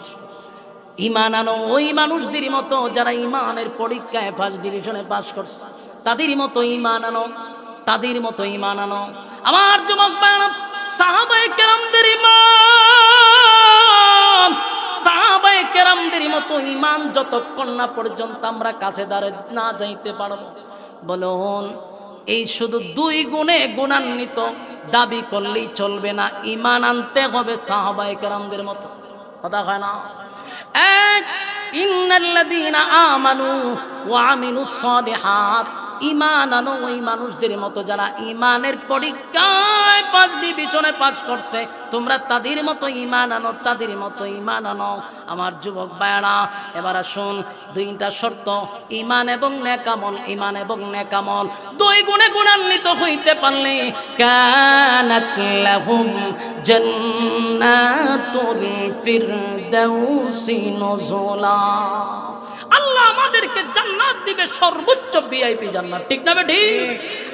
ঈমান আনো ওই মানুষদের মতো যারা ঈমানের পরীক্ষায় ফার্স্ট ডিভিশনে পাস করছে, তাদের মতো ঈমান আনো, তাদের মতো ঈমান আনো। আমার যুবক ভাইরা, সাহাবায়ে কেরামদের ঈমান, সাহাবায়ে কেরামদের মতো ঈমান যতক্ষণ না পর্যন্ত আমরা কাছে দাঁড়ে না যাইতে পারবো, বলুন এই শুধু দুই গুণে গুণান্বিত দাবি করলেই চলবে না, ঈমান আনতে হবে সাহাবায়ে কেরামদের মতো। কথা হয় না? এক, ইন্নাল্লাযীনা আমানু ওয়া আমিলুস সালিহাত, ঈমান আনো ওই মানুষদের মতো যারা ঈমানের পরীক্ষায় পাস ডিভিশনে পাস করছে, তোমরা তাদের মতো ঈমান আনো, তাদের মতো ঈমান আনো। আমার যুবক ভাইরা, এবার আসুন দুইটা শর্ত, ঈমান এবং নেকামল, ঈমান এবং নেকামল দুই গুণে গুণান্বিত হইতে পারলে কানাত লাহুম জান্নাতুল ফিরদাউসি নুজুলা, আল্লাহ আমাদেরকে জান্নাত দিবে, সর্বোচ্চ ভিআইপি জান্নাত। ঠিক না বেটি?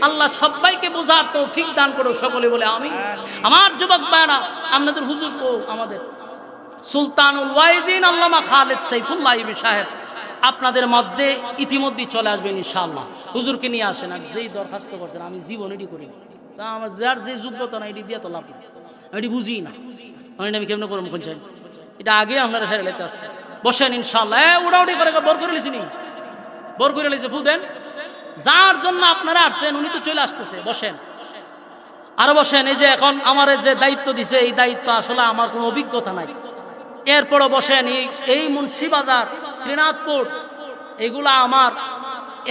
আল্লাহ সবাইকে বোঝার তৌফিক দান করো, সকলে বলে আমিন। আমার যুবক ভাইরা, আপনাদের হুজুর কো, আমাদের সুলতানুল ওয়াইজিন আল্লামা খালেদ সাইফুল্লাহ সাহেব আপনাদের মধ্যে ইতিমধ্যে চলে আসবেন ইনশাআল্লাহ। হুজুরকে নিয়ে আসেন, আর যেই দরখাস্ত করছেন আমি জীবন এটি করি না, তা আমার যার যে যোগ্যতা না এটি দিয়ে তো লাভ, এটি বুঝি না, আমি কেমন করবো কোন চাই, এটা আগে আপনারা সেরে লেতে আসতেন। বসেন ইনশাআল্লাহ। উড়াউড়ি করে বর করে লিছিনি, বর করে লিছে ফু দেন। যার জন্য আপনারা আসছেন উনি তো চলে আসতেছে, বসেন আরো বসেন। এই যে এখন আমার যে দায়িত্ব দিছে, এই দায়িত্ব আসলে আমার কোনো অভিজ্ঞতা নাই, এরপরও বসেন। এই মুন্সিবাজার, শ্রীনাথপুর, এগুলা আমার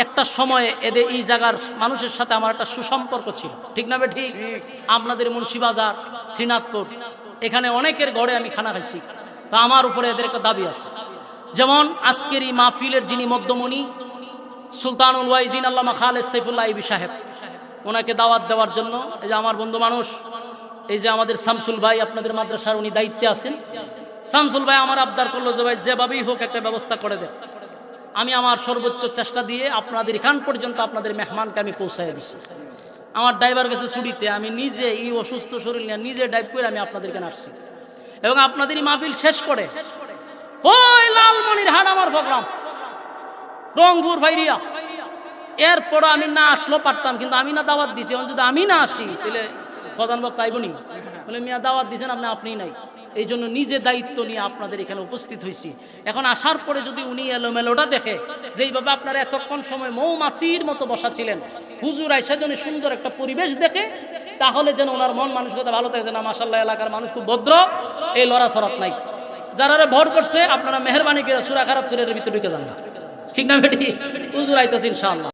একটা সময়ে এদের এই জায়গার মানুষের সাথে আমার একটা সুসম্পর্ক ছিল। ঠিক না ঠিক? আপনাদের মুন্সিবাজার, শ্রীনাথপুর, এখানে অনেকের ঘরে আমি খানা খাইছি, তা আমার উপরে এদের একটা দাবি আছে। যেমন আজকের এই মাহফিলের যিনি মধ্যমণি সুলতানুল ওয়াইজিন আল্লামা খালেদ সাইফুল্লাহ সাহেব, ওনাকে দাওয়াত দেওয়ার জন্য এই যে আমার বন্ধু মানুষ, এই যে আমাদের শামসুল ভাই আপনাদের মাদ্রাসার উনি দায়িত্বে আছেন, শামসুল ভাই আমার আবদার করলো যে ভাই যেভাবেই হোক একটা ব্যবস্থা করে দেন। আমি আমার সর্বোচ্চ চেষ্টা দিয়ে আপনাদের এখান পর্যন্ত আপনাদের মেহমানকে আমি পৌঁছাই দিচ্ছি। আমার ড্রাইভার গেছে ছুটিতে, আমি নিজে এই অসুস্থ শরীর নিয়ে নিজে ড্রাইভ করে আমি আপনাদেরকে আসছি, এবং আপনাদেরই মাহফিল শেষ করে ওই লালমনিরহাট আমার প্রোগ্রাম রংপুর ফাইরিয়া, এরপর আমি না আসলেও পারতাম, কিন্তু আমি না দাওয়াত দিছি, যদি আমি না আসি তাহলে প্রধান বক্তা আইবনি, বলে মিয়া দাওয়াত দিয়েছেন আপনিই নাই। এই জন্য নিজে দায়িত্ব নিয়ে আপনাদের এখানে উপস্থিত হয়েছি। এখন আসার পরে যদি উনি এলোমেলোটা দেখে, যেইভাবে আপনারা এতক্ষণ সময় মৌমাছির মতো বসা ছিলেন, হুজুর আইসা যেন সুন্দর একটা পরিবেশ দেখে, তাহলে যেন ওনার মন মানসিকতা ভালো থাকে, না মাশাআল্লাহ এলাকার মানুষ খুব ভদ্র, এই লড়াছড়াত নাই। যারা ভর করছে আপনারা মেহরবানি করে সূরা খারাপ করে ভিতরে ঢুকে যান না। ঠিক না বেটি? হুজুর আইতাছে ইনশাআল্লাহ।